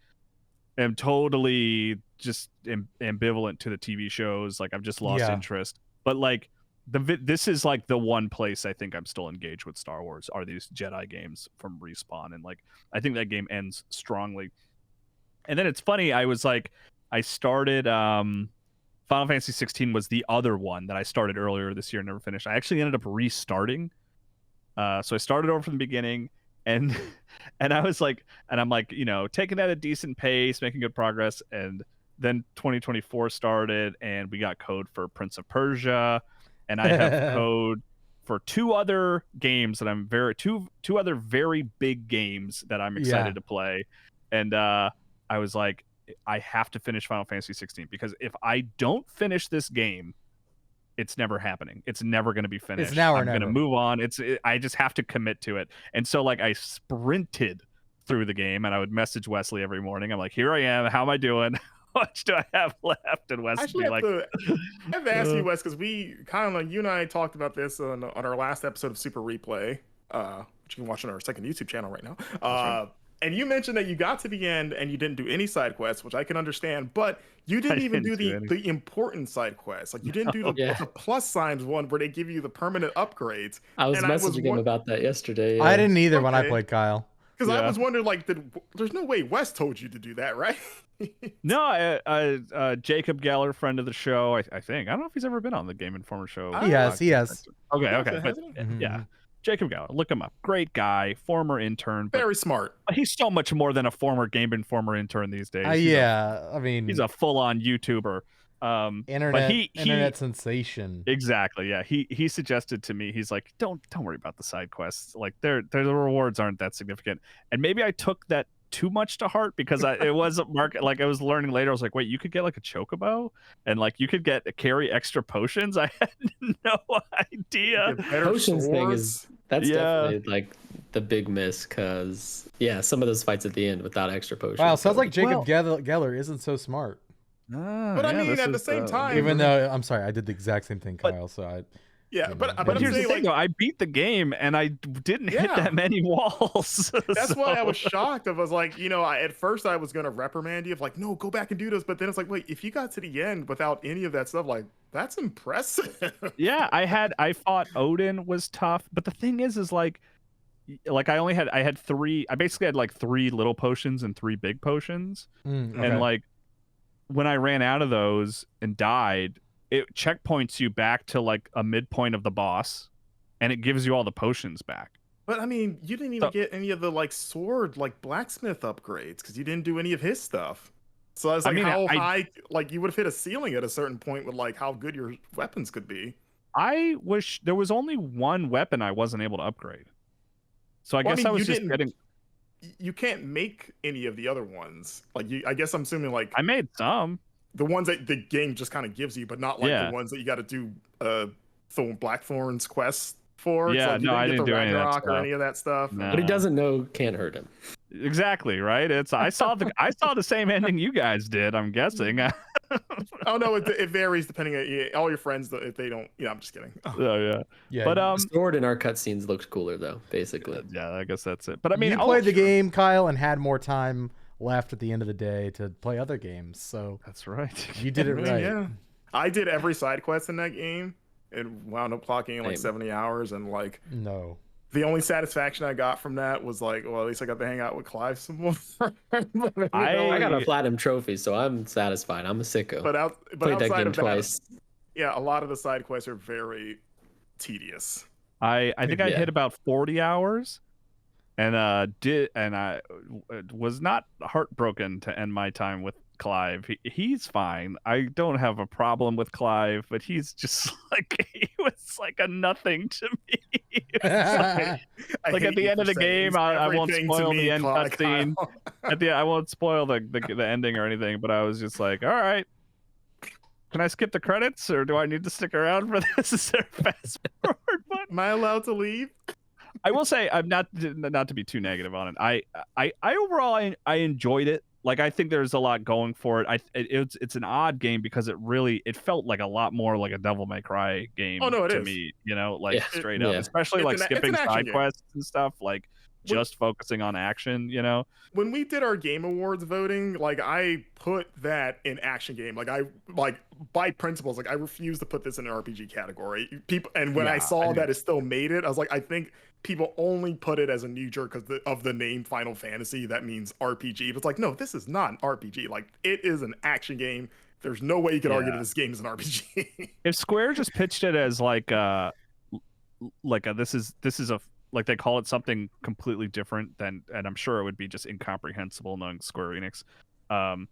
am totally just ambivalent to the TV shows. Like I've just lost interest. But like this is like the one place I think I'm still engaged with Star Wars are these Jedi games from Respawn, and like I think that game ends strongly. And then it's funny, I started Final Fantasy 16 was the other one that I started earlier this year and never finished. I actually ended up restarting. So I started over from the beginning, and I was like, and I'm like, you know, taking at a decent pace, making good progress, and then 2024 started, and we got code for Prince of Persia, and I have code for two other games that I'm two other very big games that I'm excited to play, and I was like, I have to finish Final Fantasy 16 because if I don't finish this game, it's never happening. It's never going to be finished.
It's now or
I'm
never.
going to move on. I just have to commit to it. And so like I sprinted through the game, and I would message Wesley every morning. I'm like, here I am. How am I doing? How much do I have left? And Wes would be like,
I have to ask you, Wes, because we kind of like, you and I talked about this on our last episode of Super Replay, which you can watch on our second YouTube channel right now. Right. And you mentioned that you got to the end and you didn't do any side quests, which I can understand, but you didn't even do the important side quests. Like you didn't do the plus signs one where they give you the permanent upgrades.
I was messaging him about that yesterday.
Yeah. I didn't either when I played Kyle.
Because I was wondering, like, there's no way Wes told you to do that, right?
No, Jacob Geller, friend of the show, I think. I don't know if he's ever been on the Game Informer show.
He has.
Okay. But, yeah. Jacob Geller, look him up. Great guy, former intern.
Very smart.
He's so much more than a former Game Informer intern these days.
I mean,
he's a full-on YouTuber.
Internet sensation.
Exactly. Yeah. He suggested to me, he's like, don't worry about the side quests. Like the rewards aren't that significant. And maybe I took that too much to heart because it wasn't market. Like I was learning later, I was like, wait, you could get like a chocobo and like you could carry extra potions. I had no idea.
Potions thing that's definitely like the big miss because some of those fights at the end without extra potions.
Wow, sounds like Jacob Geller isn't so smart.
But I mean, at the same time,
even though I'm sorry, I did the exact same thing, Kyle. So I.
Yeah, but
here's the thing, though. I beat the game and I didn't hit that many walls.
That's why I was shocked. I was like, at first I was gonna reprimand you of like, no, go back and do this. But then it's like, wait, if you got to the end without any of that stuff, like that's impressive.
Yeah, I fought Odin was tough, but the thing is like I had three. I basically had like 3 little potions and 3 big potions, and like when I ran out of those and died. It checkpoints you back to like a midpoint of the boss, and it gives you all the potions back.
But I mean, you didn't even get any of the like sword, like blacksmith upgrades because you didn't do any of his stuff. So I was like, how high? Like you would have hit a ceiling at a certain point with like how good your weapons could be.
I wish there was only one weapon I wasn't able to upgrade. So I guess I was just getting.
You can't make any of the other ones. Like I guess I'm assuming like
I made some.
The ones that the game just kind of gives you, but not like the ones that you got to do Blackthorn's quest for.
Yeah,
like
I didn't do any of that
stuff. Or any of that stuff.
No.
What he doesn't know can't hurt him.
Exactly, right? I saw the same ending you guys did, I'm guessing.
Oh no, it varies depending on all your friends. If they don't, I'm just kidding.
Oh yeah. But
the sword in our cutscenes looked cooler though, basically.
Yeah, I guess that's it. But I mean,
you played the game, Kyle, and had more time left at the end of the day to play other games, so
that's right.
You did it right.
Yeah, I did every side quest in that game and wound up clocking in like 70 hours, and like the only satisfaction I got from that was like, well, at least I got to hang out with Clive some more.
I got a platinum trophy, so I'm satisfied. I'm a sicko.
But
played
outside
that game
of that,
twice.
Yeah, a lot of the side quests are very tedious.
I think I hit about 40 hours. And I was not heartbroken to end my time with Clive. He's fine. I don't have a problem with Clive, but he's just like he was like a nothing to me. like at the end of the game, I won't spoil the end cutscene. I won't spoil the ending or anything. But I was just like, all right. Can I skip the credits, or do I need to stick around for this? Is there a fast forward button?
Am I allowed to leave?
I will say, I'm not to be too negative on it. I overall I enjoyed it. Like I think there's a lot going for it. It's an odd game because it felt like a lot more like a Devil May Cry game to me. Straight up, especially like skipping side quests and stuff. Like just focusing on action.
When we did our Game Awards voting, like I put that in action game. Like I by principles, like I refuse to put this in an RPG category. When I saw that it still made it, I was like, I think people only put it as a knee jerk because of the name Final Fantasy. That means RPG. But it's like, no, this is not an RPG. Like it is an action game. There's no way you could argue that this game is an RPG.
If Square just pitched it as this is a like they call it something completely different, and I'm sure it would be just incomprehensible knowing Square Enix, and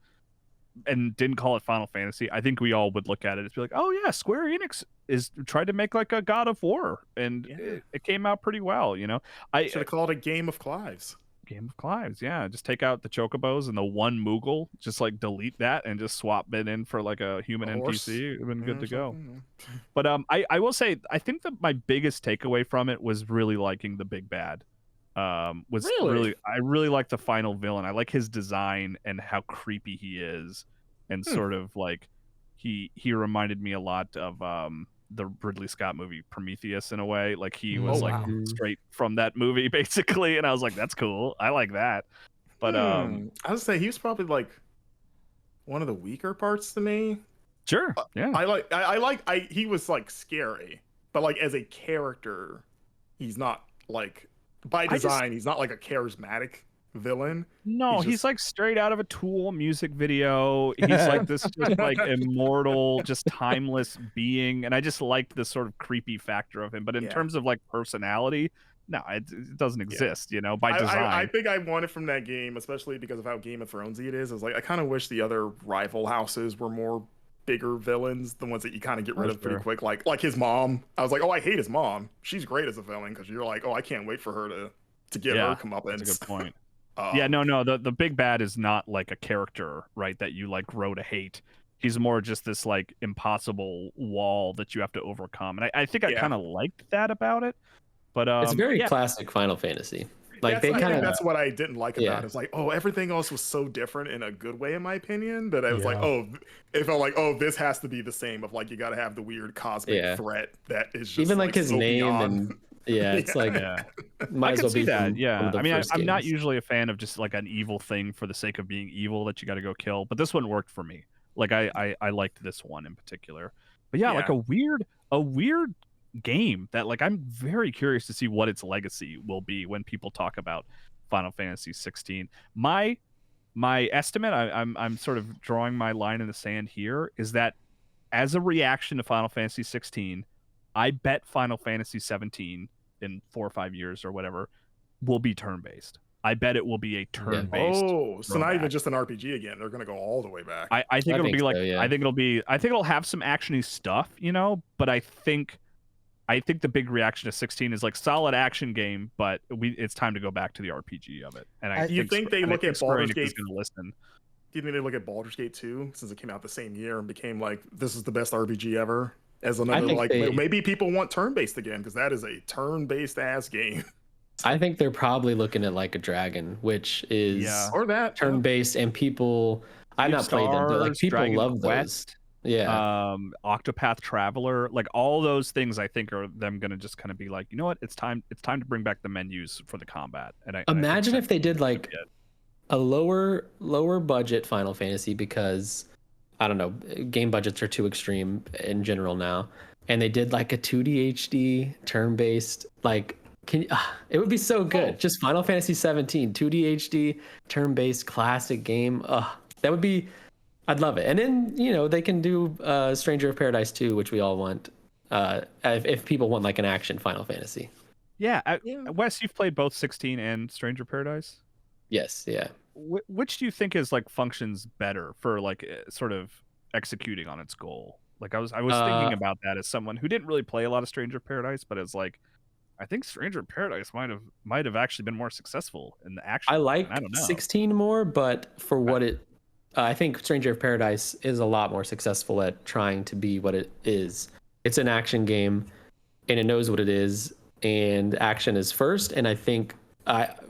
didn't call it Final Fantasy, I think we all would look at it and be like, oh yeah, Square Enix tried to make like a God of War, and it came out pretty well. I
should have called it Game of Clives.
Game of Clives, yeah. Just take out the chocobos and the one Moogle, just like delete that and just swap it in for like a human NPC. It would have been good to go. But I will say, I think that my biggest takeaway from it was really liking the big bad. I really like the final villain. I like his design and how creepy he is, and sort of like he reminded me a lot of the Ridley Scott movie Prometheus in a way. Like he was straight from that movie basically, and I was like, that's cool. I like that. But
I would say he was probably like one of the weaker parts to me.
Sure. Yeah.
He was like scary, but like as a character, he's not like by design, he's not like a charismatic villain.
No, he's like straight out of a Tool music video. He's like this just like immortal, just timeless being, and I just liked this sort of creepy factor of him. But in terms of like personality, no, it doesn't exist, by design.
I think I wanted from that game, especially because of how Game of Thronesy it is like I kind of wish the other rival houses were more bigger villains, the ones that you kind of get rid of pretty quick, like his mom. I was like, oh, I hate his mom. She's great as a villain because you're like, oh, I can't wait for her to get her come up.
That's a good point. Yeah, no. The big bad is not like a character, right? That you like grow to hate. He's more just this like impossible wall that you have to overcome, and I think I
Yeah.
kind of liked that about it. But
It's very
yeah,
classic Final Fantasy. Like
I
kind
think
of
that's what I didn't like
Yeah.
about it. It's like, oh, everything else was so different in a good way, in my opinion, that I was like,
Yeah.
oh, it felt like, oh, this has to be the same. Of like, you got to have the weird cosmic
Yeah.
threat that is just
even like his
so
name
beyond.
and it's like
yeah.
might
I
as
can
well
see
be
that.
from one
Yeah,
of the
I mean,
first
I'm not
games.
usually a fan of just like an evil thing for the sake of being evil that you got to go kill, but this one worked for me. Like I liked this one in particular. But yeah, like
Yeah.
a weird game that like I'm very curious to see what its legacy will be when people talk about Final Fantasy 16. My estimate, I'm sort of drawing my line in the sand here, is that as a reaction to Final Fantasy 16, I bet Final Fantasy 17 in 4 or 5 years or whatever will be turn-based. I bet it will be a turn-based.
Oh, so not even
throwback.
just an RPG again. They're gonna go all the way back.
I think
I
it'll
think
be like
so, yeah.
I think it'll have some actiony stuff, you know, but I think the big reaction to 16 is like solid action game, but it's time to go back to the RPG of it. And
Do you think they look at
Square
Baldur's
Enix is
Gate?
going to listen?
Do you think they look at Baldur's Gate 2 since it came out the same year and became like this is the best RPG ever? As another
think
like
they-
maybe people want turn-based again because that is a turn-based ass game.
I think they're probably looking at like a dragon, which is
Yeah.
Or that
turn-based, and people I've not played them, but like
Stars,
people
Dragon
love those.
Quest,
Yeah.
Octopath Traveler, like all those things I think are them going to just kind of be like, you know what, it's time to bring back the menus for the combat. And I think
Imagine
that's
if they did like
it.
a lower budget Final Fantasy, because I don't know, game budgets are too extreme in general now, and they did like a 2D HD turn-based, like it would be so good. Just Final Fantasy 17 2D HD turn-based classic game. That would be, I'd love it. And then, you know, they can do Stranger of Paradise 2, which we all want, if people want like an action Final Fantasy.
Yeah, Wes, you've played both 16 and Stranger Paradise.
Yes, yeah.
Which do you think is like functions better for like sort of executing on its goal? Like I was thinking about that as someone who didn't really play a lot of Stranger Paradise, but it's like I think Stranger Paradise might have actually been more successful in the action.
I like
I don't know.
16 more, but for what it, I think Stranger of Paradise is a lot more successful at trying to be what it is. It's an action game, and it knows what it is, and action is first. And I think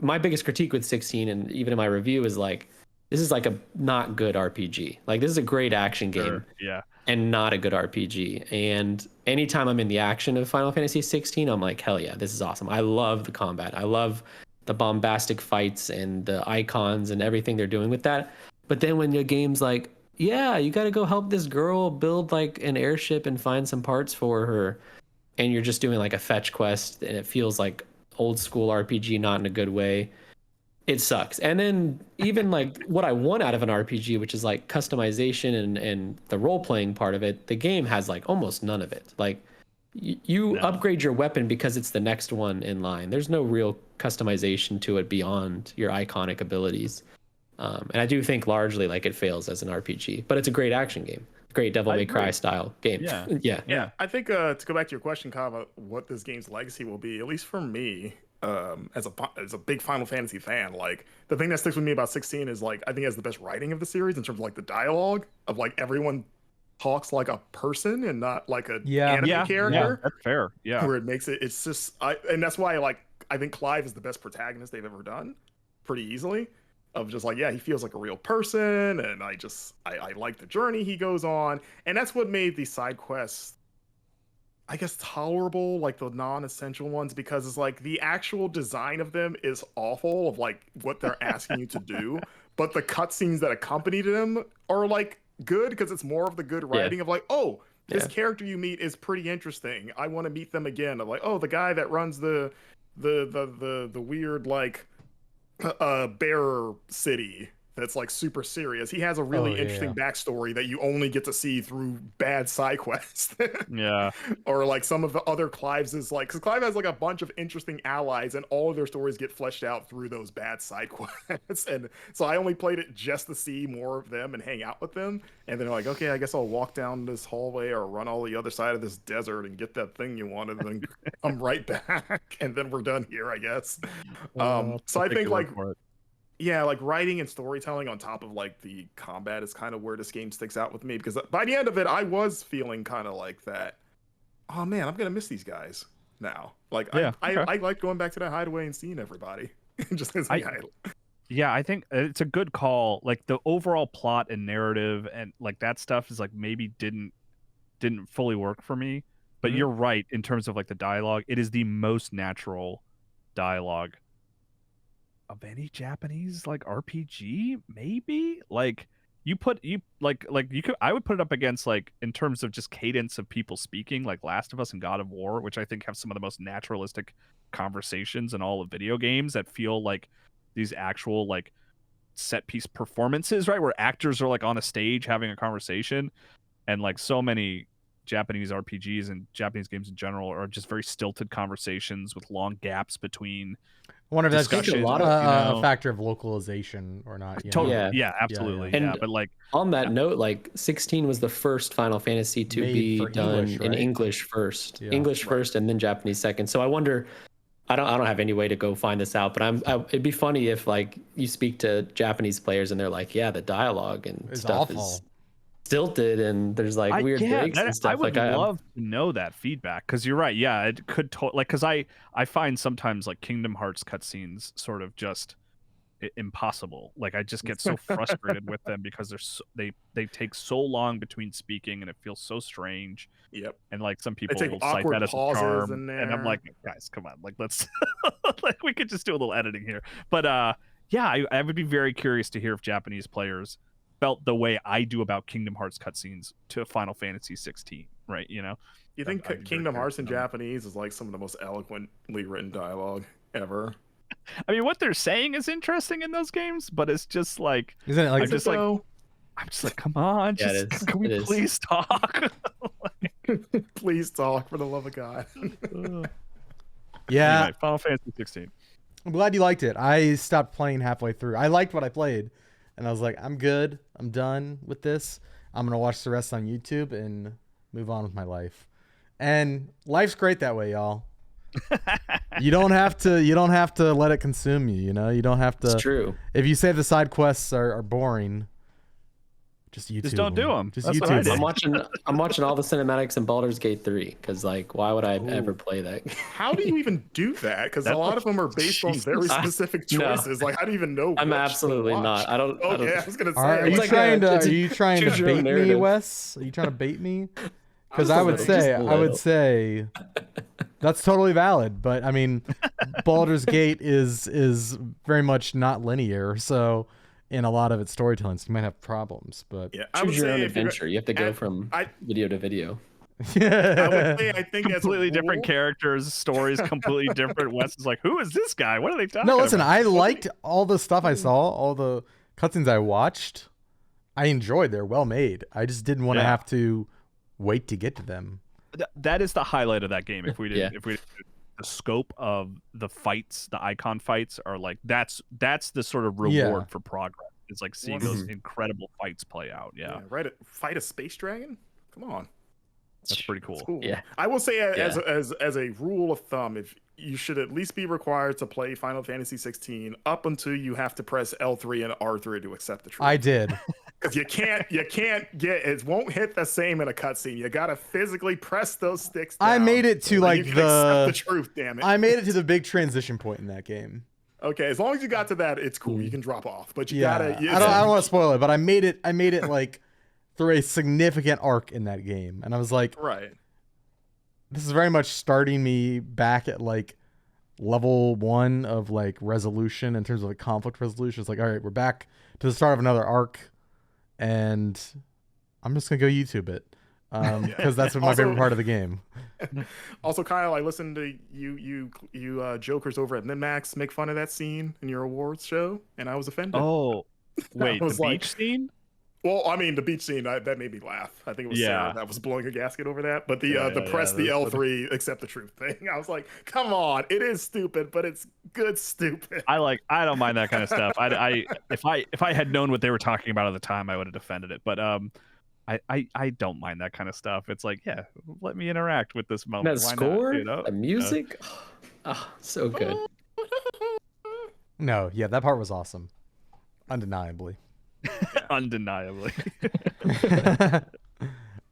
my biggest critique with 16, and even in my review, is like, this is like a not good RPG. Like, this is a great action game.
Yeah.
And not a good RPG. And anytime I'm in the action of Final Fantasy 16, I'm like, hell yeah, this is awesome. I love the combat. I love the bombastic fights and the icons and everything they're doing with that. But then when your game's like, yeah, you got to go help this girl build like an airship and find some parts for her, and you're just doing like a fetch quest, and it feels like old school RPG, not in a good way, it sucks. And then even like what I want out of an RPG, which is like customization and the role-playing part of it, the game has like almost none of it. Like you upgrade your weapon because it's the next one in line. There's no real customization to it beyond your iconic abilities. And I do think largely like it fails as an RPG, but it's a great action game. Great Devil May Cry style game.
Yeah.
Yeah.
I think to go back to your question, Kava, what this game's legacy will be, at least for me, as a big Final Fantasy fan, like the thing that sticks with me about 16 is like I think it has the best writing of the series in terms of like the dialogue of like everyone talks like a person and not like a anime character.
Yeah, that's fair. Yeah.
Where it makes it's just and that's why I think Clive is the best protagonist they've ever done, pretty easily. Of just like, yeah, he feels like a real person, and I like the journey he goes on, and that's what made the side quests, I guess, tolerable, like the non-essential ones, because it's like the actual design of them is awful of like what they're asking you to do, but the cutscenes that accompany them are like good because it's more of the good writing of like, oh, this character you meet is pretty interesting. I want to meet them again. Of like, oh, the guy that runs the weird like bear city that's like super serious. He has a really interesting backstory that you only get to see through bad side quests.
Yeah.
Or like some of the other Clives is like, because Clive has like a bunch of interesting allies and all of their stories get fleshed out through those bad side quests. And so I only played it just to see more of them and hang out with them. And then like, okay, I guess I'll walk down this hallway or run all the other side of this desert and get that thing you wanted and then come right back. And then we're done here, I guess. So I think like, yeah, like writing and storytelling on top of like the combat is kind of where this game sticks out with me, because by the end of it, I was feeling kind of like that. Oh man, I'm gonna miss these guys now. Like
Yeah,
I like going back to that hideaway and seeing everybody. Just as
Yeah, I think it's a good call. Like the overall plot and narrative and like that stuff is like maybe didn't fully work for me. But you're right in terms of like the dialogue. It is the most natural dialogue of any Japanese like RPG, maybe. Like you could I would put it up against like in terms of just cadence of people speaking, like Last of Us and God of War, which I think have some of the most naturalistic conversations in all of video games that feel like these actual like set piece performances, right? Where actors are like on a stage having a conversation, and like so many Japanese RPGs and Japanese games in general are just very stilted conversations with long gaps between.
I wonder if that's
discussion,
a
lot
of a factor of localization or not. You
Totally.
know?
Yeah.
Yeah, absolutely.
yeah.
Yeah,
And
but like
on that note, like 16 was the first Final Fantasy to
Made
be
for
done
English,
in
right?
English first.
Yeah.
English first and then Japanese second. So I wonder, I don't have any way to go find this out, but it'd be funny if like you speak to Japanese players and they're like, yeah, the dialogue and
It's
stuff
awful.
is stilted and there's like weird breaks and stuff.
I would
like
love to know that feedback, because you're right. Yeah, it could like because I find sometimes like Kingdom Hearts cutscenes sort of just impossible. Like I just get so frustrated with them because they take so long between speaking and it feels so strange.
Yep.
And like some people
take
will cite
awkward
that as a
pauses
charm,
in
and I'm
there.
like, guys, come on, like let's like we could just do a little editing here. But yeah, I would be very curious to hear if Japanese players felt the way I do about Kingdom Hearts cutscenes to Final Fantasy 16, right? You know,
You think
I'd be very
Kingdom
curious
Hearts in
to know.
Japanese is like some of the most eloquently written dialogue ever?
I mean, what they're saying is interesting in those games, but it's just like
Isn't it like
I'm just like, come on,
Yeah,
just
it is.
can we
It is.
please talk?
Please talk for the love of God.
yeah?
Anyway, Final Fantasy 16.
I'm glad you liked it. I stopped playing halfway through. I liked what I played, and I was like, I'm good. I'm done with this. I'm gonna watch the rest on YouTube and move on with my life. And life's great that way, y'all. You don't have to let it consume you. You know, you don't have to.
It's true.
If you say the side quests are boring, just YouTube.
Just don't do 'em.
Just
That's what I
YouTube.
did.
I'm watching all the cinematics in Baldur's Gate 3 because like why would I ever play that?
How do you even do that? Because a
That's
lot of them are based on very
Jesus.
specific
No.
choices. Like, how do you even know?
I'm
which to
absolutely
watch?
not. I don't.
Okay, I was gonna say.
Are
like,
you
like
trying
a-
to?
it's
Are
a
you trying to
choose your own
bait me,
narrative.
Wes? Are you trying to bait me? Because
Just
I
a
would
little,
say,
just a
I would
little.
say, that's totally valid. But I mean, Baldur's Gate is very much not linear. So, in a lot of its storytelling, so you might have problems. But
yeah, I would
Choose your
say
own
if you're-
adventure. You have to go from
I
video to video.
I would say I think as a
Completely different
rule-
characters, stories completely different. Wes is like, who is this guy? What are they talking
no, listen,
about?
I liked all the stuff I saw, all the cutscenes I watched. I enjoyed. They're well made. I just didn't want to
Yeah.
have to wait to get to them.
That is the highlight of that game. If we didn't,
Yeah.
if we the scope of the fights, the icon fights are like that's the sort of reward
Yeah.
for progress. It's like seeing
Well,
those incredible fights play out. Yeah,
right. Fight a space dragon? Come on.
that's pretty cool.
It's cool.
Yeah.
I will say as
Yeah.
a rule of thumb, if you should at least be required to play Final Fantasy 16 up until you have to press L3 and R3 to accept the truth.
I did.
Because you can't get it won't hit the same in a cutscene. You gotta physically press those sticks down.
I made it to
so
like
you can
the.
accept the truth. Damn it.
I made it to the big transition point in that game.
Okay, as long as you got to that, it's cool. You can drop off, but you
Yeah,
gotta.
I don't want to spoil it, but I made it like through a significant arc in that game, and I was like,
Right.
this is very much starting me back at like level 1 of like resolution in terms of like conflict resolution. It's like, all right, we're back to the start of another arc, and I'm just gonna go YouTube it because that's my
Also-
favorite part of the game.
Also, Kyle, I listened to you jokers over at MinMax make fun of that scene in your awards show, and I was offended.
Oh, wait, the
was like-
beach scene?
Well, I mean, the beach scene that made me laugh. I think it was Sarah
Yeah.
that was blowing a gasket over that. But the
Yeah,
the
yeah,
press
yeah,
the
that's
L3 accept the truth thing. I was like, come on, it is stupid, but it's good stupid.
I don't mind that kind of stuff. If I had known what they were talking about at the time, I would have defended it. But I don't mind that kind of stuff. It's like, yeah, let me interact with this moment.
And that
Why
score,
not, you know?
the music, so good.
No, yeah, that part was awesome. Undeniably.
Undeniably.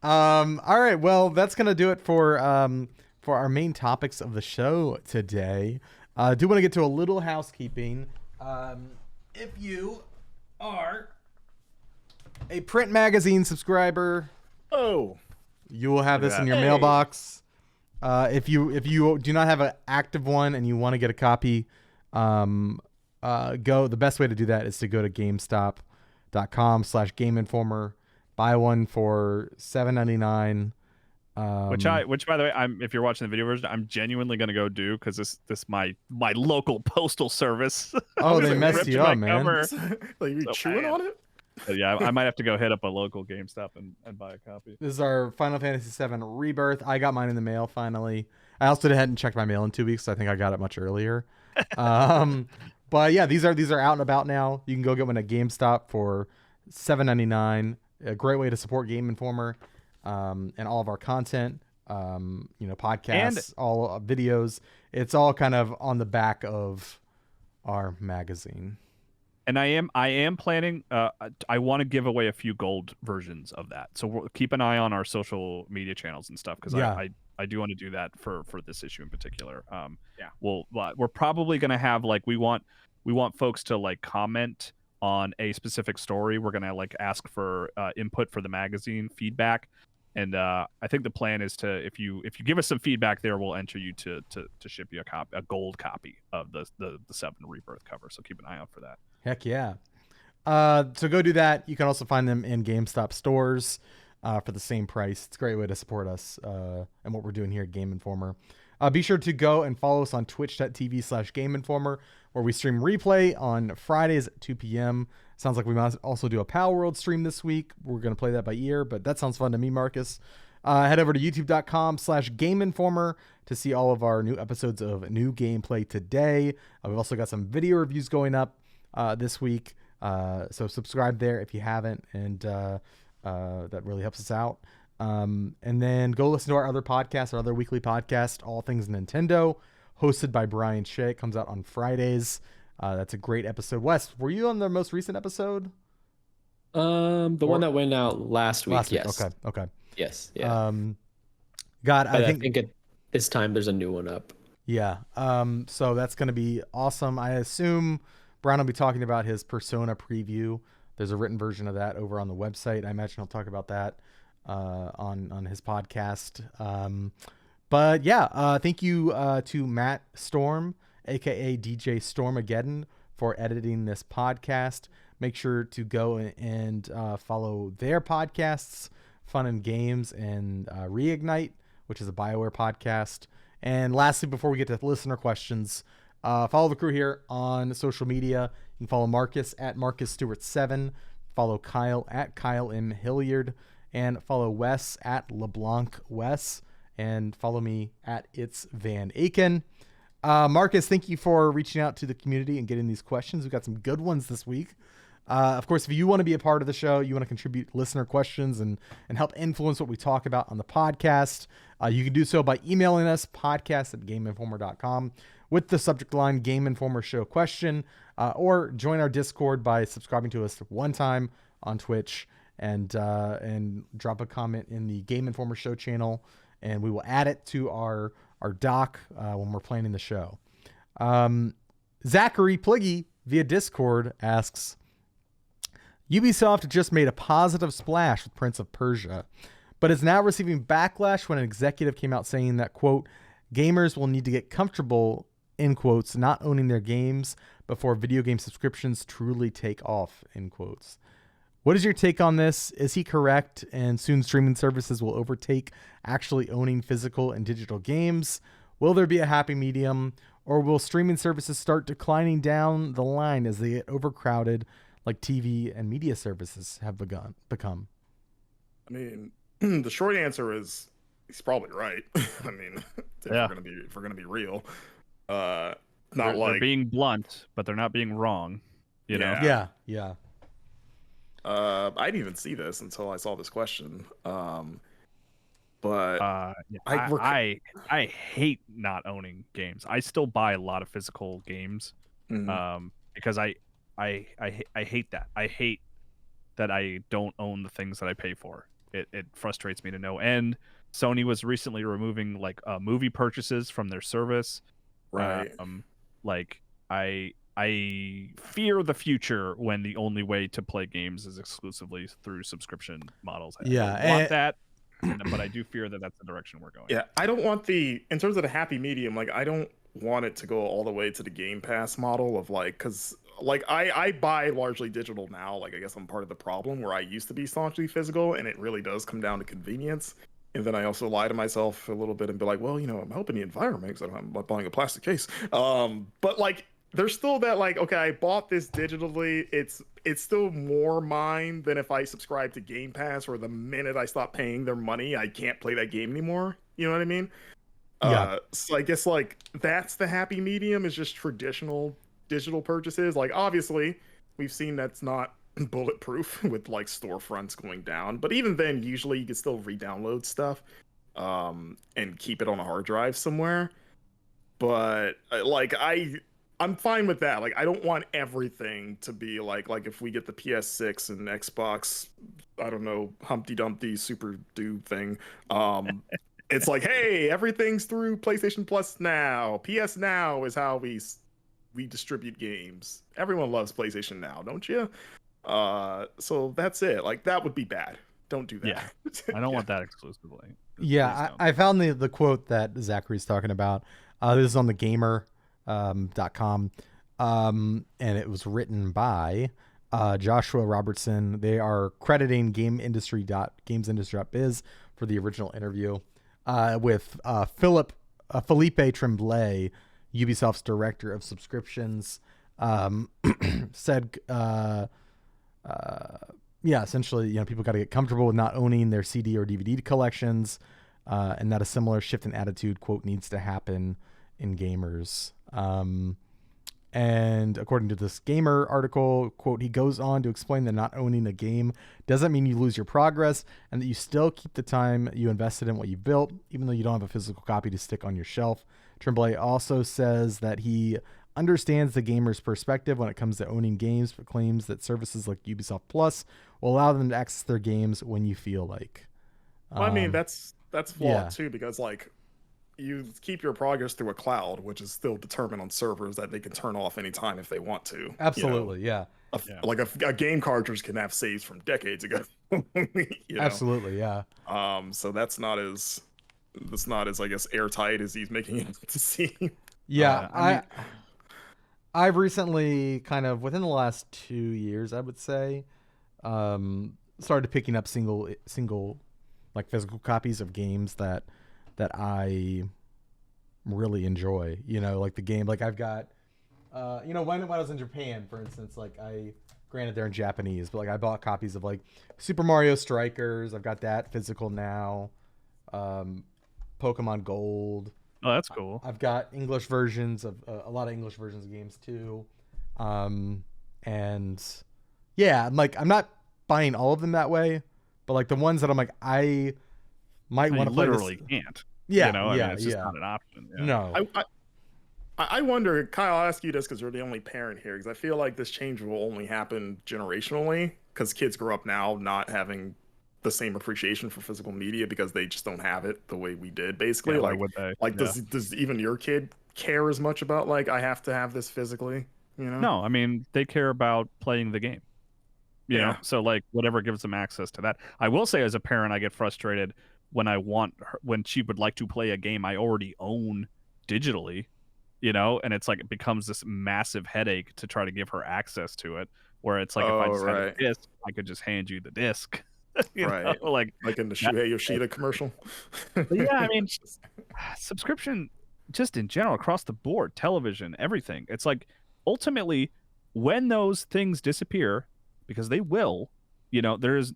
All right. Well, that's gonna do it for our main topics of the show today. I do want to get to a little housekeeping. If you are a print magazine subscriber, you will have this in your mailbox. If you do not have an active one and you want to get a copy, the best way to do that is to go to GameStop.com/Game Informer. Buy one for $7.99.
Which by the way, if you're watching the video version, I'm genuinely gonna go do because this my local postal service.
Oh, they messed you up, man.
Like you chewing on it?
But yeah, I might have to go hit up a local GameStop and buy a copy.
This is our Final Fantasy VII Rebirth. I got mine in the mail finally. I also hadn't checked my mail in 2 weeks, so I think I got it much earlier. But yeah, these are out and about now. You can go get one at GameStop for $7.99. A great way to support Game Informer and all of our content. Podcasts, all videos. It's all kind of on the back of our magazine.
And I am planning. I want to give away a few gold versions of that. So keep an eye on our social media channels and stuff because I do want to do that for this issue in particular. We're probably gonna have we want folks to comment on a specific story. We're gonna ask for input for the magazine feedback. And I think the plan is to if you give us some feedback there, we'll enter you to ship you a gold copy of the 7 Rebirth cover. So keep an eye out for that.
Heck yeah. So go do that. You can also find them in GameStop stores for the same price. It's a great way to support us and what we're doing here at Game Informer. Be sure to go and follow us on twitch.tv/Game Informer, where we stream replay on Fridays at 2 p.m. Sounds like we might also do a Palworld stream this week. We're going to play that by ear, but that sounds fun to me, Marcus. Head over to youtube.com/Game Informer to see all of our new episodes of new gameplay today. We've also got some video reviews going up this week. So subscribe there if you haven't, and that really helps us out. And then go listen to our other podcast, our other weekly podcast, All Things Nintendo, hosted by Brian Shea. It comes out on Fridays. That's a great episode. Wes, were you on the most recent episode?
The one that went out last week. Yes.
Okay.
Yes. Yeah.
I think
at this time there's a new one up.
Yeah. So that's going to be awesome. I assume Brian will be talking about his Persona preview. There's a written version of that over on the website. I imagine he'll talk about that on his podcast. But yeah, thank you to Matt Storm, aka DJ Stormageddon, for editing this podcast. Make sure to go and follow their podcasts, Fun and Games and Reignite, which is a BioWare podcast. And lastly, before we get to listener questions, follow the crew here on social media. You can follow Marcus at Marcus Stewart 7, follow Kyle at Kyle M. Hilliard, and follow Wes at LeBlanc Wes, and follow me at It's Van Aken. Marcus, thank you for reaching out to the community and getting these questions. We've got some good ones this week. Of course, if you want to be a part of the show, you want to contribute listener questions and help influence what we talk about on the podcast, you can do so by emailing us, podcast@gameinformer.com, with the subject line Game Informer Show question, or join our Discord by subscribing to us one time on Twitch and drop a comment in the Game Informer Show channel, and we will add it to our doc when we're planning the show. Zachary Pliggy via Discord asks, Ubisoft just made a positive splash with Prince of Persia, but is now receiving backlash when an executive came out saying that, quote, gamers will need to get comfortable, in quotes, not owning their games before video game subscriptions truly take off, in quotes. What is your take on this? Is he correct? And soon streaming services will overtake actually owning physical and digital games. Will there be a happy medium, or will streaming services start declining down the line as they get overcrowded like TV and media services have become?
I mean, the short answer is he's probably right. I mean, if we're gonna be real,
they're being blunt, but they're not being wrong. You know?
Yeah.
I didn't even see this until I saw this question. But
I hate not owning games. I still buy a lot of physical games, because I hate that. I hate that I don't own the things that I pay for. It frustrates me to no end. Sony was recently removing like movie purchases from their service.
Right.
Like I fear the future when the only way to play games is exclusively through subscription models.
Yeah,
I don't want that, but I do fear that that's the direction we're going.
Yeah, I don't want in terms of the happy medium, like I don't want it to go all the way to the Game Pass model of like, because like I buy largely digital now. Like I guess I'm part of the problem where I used to be staunchly physical, and it really does come down to convenience. And then I also lie to myself a little bit and be like, well, I'm helping the environment because I'm not buying a plastic case. But like, there's still that like, okay, I bought this digitally. It's still more mine than if I subscribe to Game Pass, or the minute I stop paying their money, I can't play that game anymore. You know what I mean?
Yeah.
So I guess like that's the happy medium, is just traditional digital purchases. Like obviously we've seen that's not bulletproof with like storefronts going down, but even then usually you can still re-download stuff and keep it on a hard drive somewhere. But like I'm fine with that. Like I don't want everything to be like if we get the PS6 and Xbox, I don't know, Humpty Dumpty Super Do thing, it's like, hey, everything's through PlayStation Plus now. PS Now is how we distribute games. Everyone loves PlayStation Now, don't you? So that's it. Like that would be bad. Don't do that.
Yeah, I don't want that exclusively.
Yeah, I found the quote that Zachary's talking about. This is on the gamer.com, and it was written by Joshua Robertson. They are crediting gamesindustry.biz for the original interview with Felipe Tremblay, Ubisoft's director of subscriptions, said, essentially, people got to get comfortable with not owning their CD or DVD collections, and that a similar shift in attitude, quote, needs to happen in gamers. And according to this Gamer article, quote, he goes on to explain that not owning a game doesn't mean you lose your progress, and that you still keep the time you invested in what you built, even though you don't have a physical copy to stick on your shelf. Tremblay also says that he understands the gamer's perspective when it comes to owning games, but claims that services like Ubisoft Plus will allow them to access their games when you feel like.
Well, I mean, that's flawed too, because like you keep your progress through a cloud, which is still determined on servers that they can turn off anytime if they want to.
Absolutely, yeah.
Like a game cartridge can have saves from decades ago.
Absolutely, yeah.
So that's not as I guess airtight as he's making it to seem.
Yeah, I've recently kind of within the last 2 years, I would say, started picking up single like physical copies of games that I really enjoy, like the game, like I've got, when I was in Japan, for instance, like granted they're in Japanese, but like I bought copies of like Super Mario Strikers. I've got that physical now. Pokemon Gold.
Oh, that's cool.
I've got English versions of a lot of English versions of games too. And yeah, I'm not buying all of them that way, but like the ones that I'm like, I might want to play
literally
this.
can't.
Yeah,
it's just not an option. Yeah.
No.
I wonder, Kyle, I'll ask you this because you're the only parent here, because I feel like this change will only happen generationally, because kids grow up now not having the same appreciation for physical media because they just don't have it the way we did, basically.
Yeah,
like,
would they?
Does even your kid care as much about like I have to have this physically?
No, I mean they care about playing the game. You know, so like whatever gives them access to that. I will say, as a parent, I get frustrated when she would like to play a game I already own digitally, and it's like it becomes this massive headache to try to give her access to it. Where it's like if I just had a disc, I could just hand you the disc.
Right,
like
in the Shuhei Yoshida commercial.
But yeah, I mean, subscription just in general across the board, television, everything. It's like ultimately when those things disappear, because they will,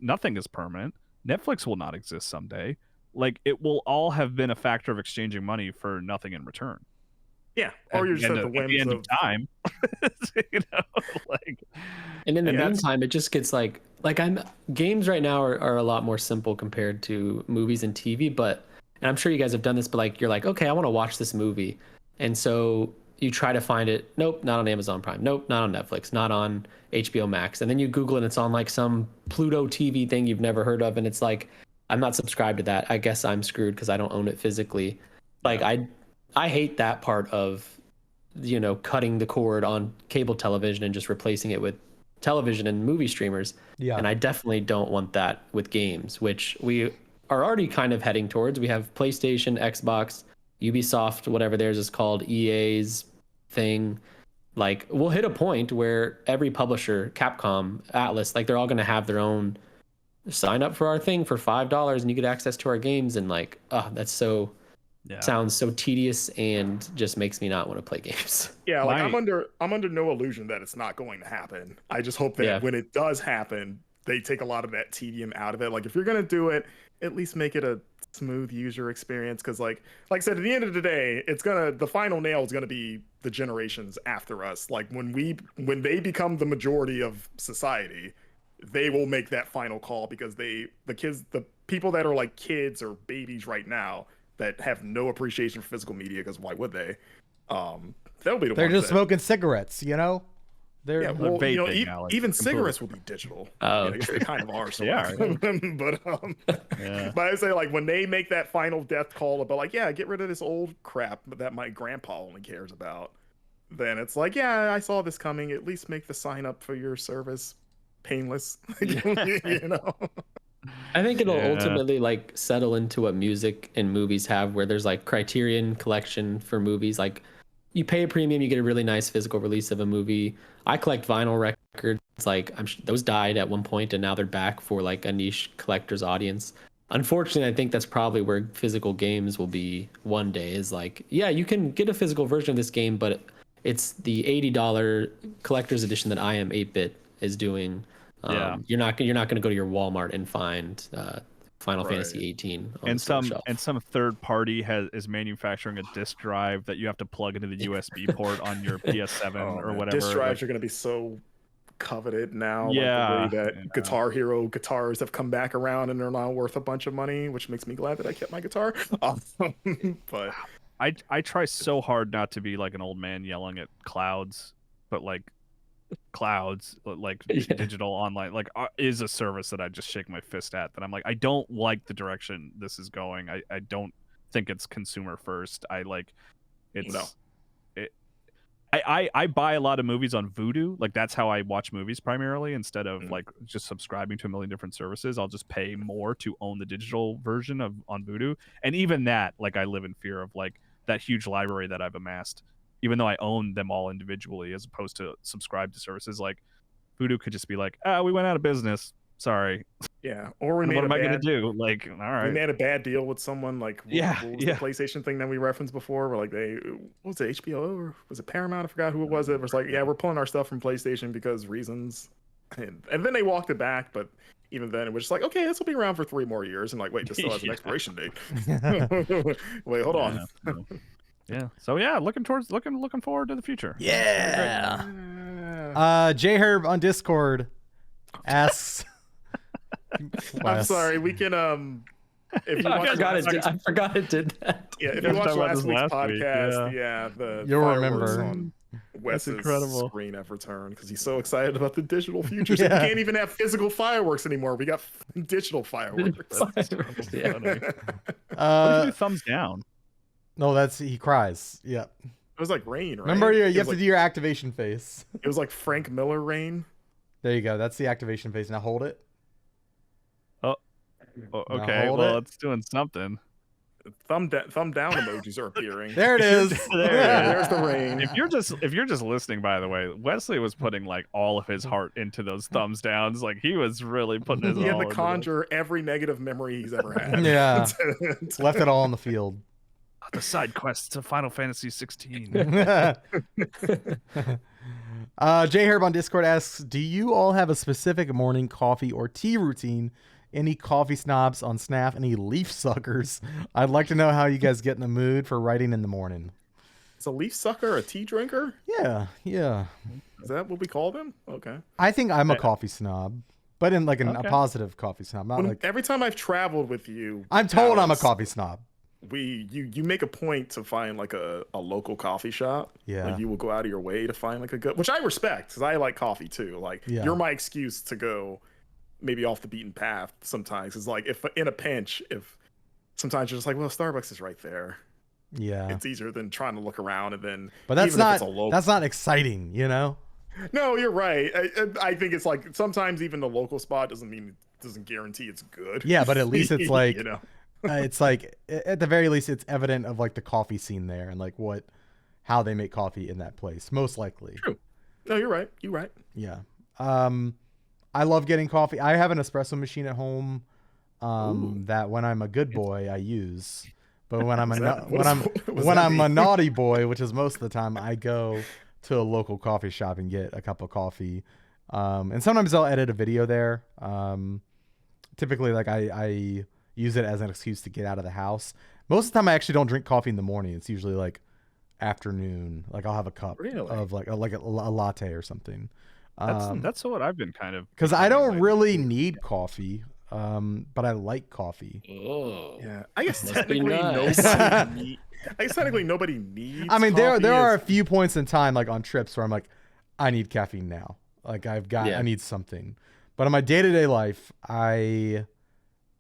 nothing is permanent. Netflix will not exist someday. Like it will all have been a factor of exchanging money for nothing in return.
Yeah, or you're just at the whims
of time.
And in the meantime, it just gets like games right now are a lot more simple compared to movies and TV. And I'm sure you guys have done this, but like you're like, okay, I want to watch this movie, and so you try to find it. Nope, not on Amazon Prime. Nope, not on Netflix. Not on HBO Max. And then you Google it and it's on like some Pluto TV thing you've never heard of. And it's like, I'm not subscribed to that. I guess I'm screwed because I don't own it physically. Like I hate that part of, cutting the cord on cable television and just replacing it with television and movie streamers.
Yeah.
And I definitely don't want that with games, which we are already kind of heading towards. We have PlayStation, Xbox, Ubisoft, whatever theirs is called, EA's thing. Like, we'll hit a point where every publisher, Capcom, Atlas, like, they're all going to have their own sign up for our thing for $5 and you get access to our games. And like, that's so sounds so tedious and just makes me not want to play games.
Yeah, like I'm under no illusion that it's not going to happen. I just hope that when it does happen, they take a lot of that tedium out of it. Like, if you're going to do it, at least make it a smooth user experience, because like I said, at the end of the day, the final nail is gonna be the generations after us. Like, when they become the majority of society, they will make that final call, because the people that are like kids or babies right now that have no appreciation for physical media, because why would they, they'll be
they're just smoking cigarettes, They're
vaping,
even cigarettes will be digital.
Oh,
they kind of are. So
yeah.
But I say, like, when they make that final death call about like, get rid of this old crap that my grandpa only cares about, then it's like, I saw this coming. At least make the sign up for your service painless.
I think it'll ultimately like settle into what music and movies have, where there's like Criterion Collection for movies. Like, you pay a premium, you get a really nice physical release of a movie. I collect vinyl records. Like, those died at one point and now they're back for like a niche collector's audience. Unfortunately, I think that's probably where physical games will be one day, is like, you can get a physical version of this game, but it's the $80 collector's edition that I Am 8-Bit is doing. You're not going to go to your Walmart and find Final Fantasy 18 on
and
the shelf.
some third party is manufacturing a disk drive that you have to plug into the USB port on your PS7 or whatever.
Disk drives are going to be so coveted now.
Yeah,
like the way that Guitar Hero guitars have come back around and they're now worth a bunch of money, which makes me glad that I kept my guitar. But
I try so hard not to be like an old man yelling at clouds, but like clouds, like digital online, like is a service that I just shake my fist at. That I'm like, I don't like the direction this is going. I don't think it's consumer first. I like it's
no.
I buy a lot of movies on Vudu. Like, that's how I watch movies primarily, instead of like just subscribing to a million different services. I'll just pay more to own the digital version on Vudu. And even that, like, I live in fear of like that huge library that I've amassed, even though I own them all individually, as opposed to subscribe to services. Like, Vudu could just be like, we went out of business. Sorry.
Yeah. Or what
am I going to do? Like, all right.
We made a bad deal with someone. Like, what was the PlayStation thing that we referenced before? Where like what was it, HBO or was it Paramount? I forgot who it was. It was like, we're pulling our stuff from PlayStation because reasons. And then they walked it back, but even then it was just like, okay, this will be around for 3 more years. And like, wait, this still has an expiration date. Wait, hold on.
Yeah. So looking forward to the future.
Yeah. J Herb on Discord asks.
I'm sorry. We can if you
I forgot it did that.
Yeah, if you watch last week's podcast, the
you'll remember
on Wes's
incredible
screen have returned because he's so excited about the digital future. So we can't even have physical fireworks anymore. We got digital fireworks.
What do you do, thumbs down?
No, he cries. Yeah.
It was like rain, right?
Remember, you have to do your activation face.
It was like Frank Miller rain.
There you go. That's the activation face. Now hold it.
Okay, well, it's doing something.
Thumb down emojis are appearing.
There it is.
There's the rain.
If you're just listening, by the way, Wesley was putting like all of his heart into those thumbs downs. Like, he was really putting his.
He had to conjure every negative memory he's ever had.
Yeah, left it all on the field.
The side quests to Final Fantasy XVI.
J Herb on Discord asks, do you all have a specific morning coffee or tea routine? Any coffee snobs on Snap? Any leaf suckers? I'd like to know how you guys get in the mood for writing in the morning.
Is a leaf sucker a tea drinker?
Yeah.
Is that what we call them? Okay.
I think I'm a coffee snob, but in like a positive coffee snob. Not like
every time I've traveled with you,
I'm told I'm a coffee snob.
you make a point to find like a local coffee shop.
Yeah.
Like you will go out of your way to find like a good, which I respect because I like coffee too. Like you're my excuse to go maybe off the beaten path sometimes. It's like if in a pinch, if sometimes you're just like, well, Starbucks is right there.
Yeah.
It's easier than trying to look around and then.
But that's not exciting, you know?
No, you're right. I think it's like sometimes even the local spot doesn't guarantee it's good.
Yeah, but at least it's like,
you know,
it's like at the very least it's evident of like the coffee scene there and like how they make coffee in that place, most likely.
True. No, you're right. You're right.
Yeah. I love getting coffee. I have an espresso machine at home that when I'm a good boy I use, but when I'm a naughty boy, which is most of the time, I go to a local coffee shop and get a cup of coffee. And sometimes I'll edit a video there. Typically, like I use it as an excuse to get out of the house. Most of the time, I actually don't drink coffee in the morning. It's usually like afternoon. Like I'll have a cup of like a latte or something.
That's what I've been kind of,
because I don't really need coffee. But I like coffee.
Oh,
yeah. I guess technically nobody needs.
I mean, there are a few points in time, like on trips, where I'm like, I need caffeine now. Like I need something. But in my day-to-day life, I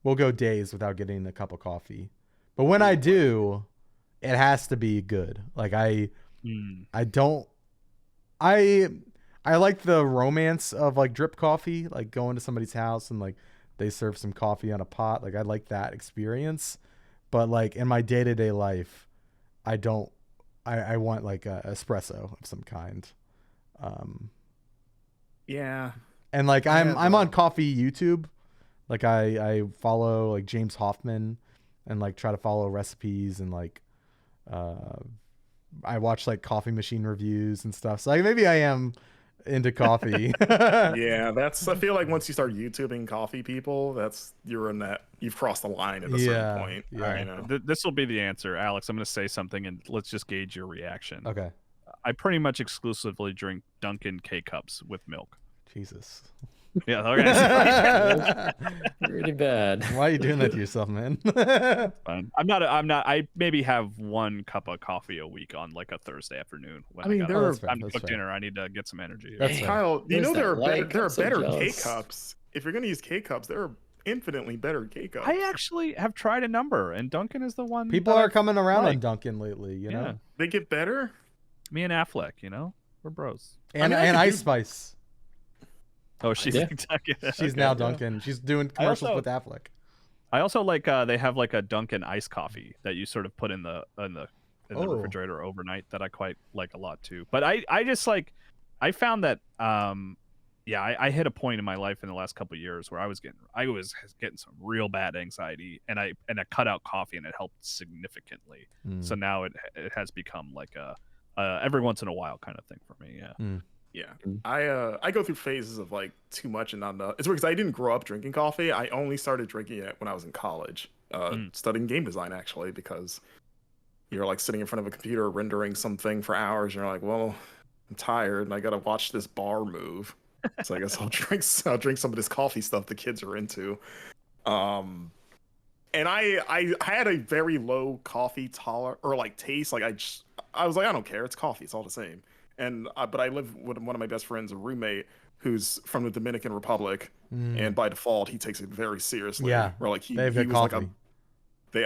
will go days without getting a cup of coffee. But when I do, it has to be good. Like I like the romance of like drip coffee, like going to somebody's house and like they serve some coffee on a pot. Like I like that experience. But like in my day-to-day life, I want like a espresso of some kind.
Yeah.
And like I'm on coffee YouTube. Like I follow like James Hoffman and like try to follow recipes and like I watch like coffee machine reviews and stuff. So like maybe I am into coffee.
Yeah, I feel like once you start YouTubing coffee people, you've crossed the line at a certain point.
Yeah.
You know?
This will be the answer, Alex. I'm going to say something and let's just gauge your reaction.
Okay.
I pretty much exclusively drink Dunkin' K-Cups with milk.
Jesus.
Yeah, okay.
pretty bad.
Why are you doing that to yourself, man?
Fine. I'm not. I maybe have one cup of coffee a week on like a Thursday afternoon. When
I mean,
time to cook dinner. I need to get some energy.
That's
Kyle, you know there are better
jealous.
K-Cups. If you're gonna use K-Cups, there are infinitely better K-Cups.
I actually have tried a number, and Dunkin' is the one.
People are coming around on Dunkin' lately. You know,
they get better.
Me and Affleck, we're bros.
And Ice Spice.
Oh, she's Dunkin'.
She's now Dunkin'. She's doing commercials with Affleck.
I also like they have like a Dunkin' iced coffee that you sort of put in the refrigerator overnight that I quite like a lot too. But I just like I found that I hit a point in my life in the last couple of years where I was getting some real bad anxiety and I cut out coffee and it helped significantly. So now it has become like a every once in a while kind of thing for me.
Yeah, I go through phases of like too much and not enough. It's weird because I didn't grow up drinking coffee. I only started drinking it when I was in college, studying game design actually, because you're like sitting in front of a computer rendering something for hours. And you're like, well, I'm tired and I gotta watch this bar move. So I guess I'll drink some of this coffee stuff the kids are into. And I had a very low coffee taste. Like I was like, I don't care. It's coffee. It's all the same. And but I live with one of my best friends, a roommate who's from the Dominican Republic, and by default he takes it very seriously.
Yeah,
where like he
was
coffee. He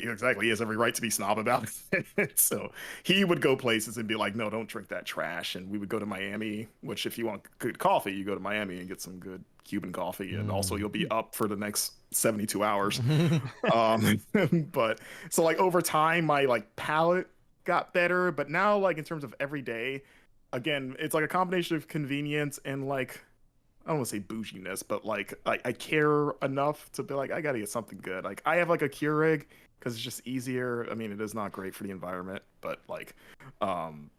has every right to be snob about it. So he would go places and be like, no, don't drink that trash. And we would go to Miami, which if you want good coffee, you go to Miami and get some good Cuban coffee. And also you'll be up for the next 72 hours. But so like over time, my like palate got better. But now like in terms of everyday, again, it's like a combination of convenience and like, I don't want to say bouginess, but like I care enough to be like, I gotta get something good. Like I have like a Keurig because it's just easier. I mean, it is not great for the environment, but like, and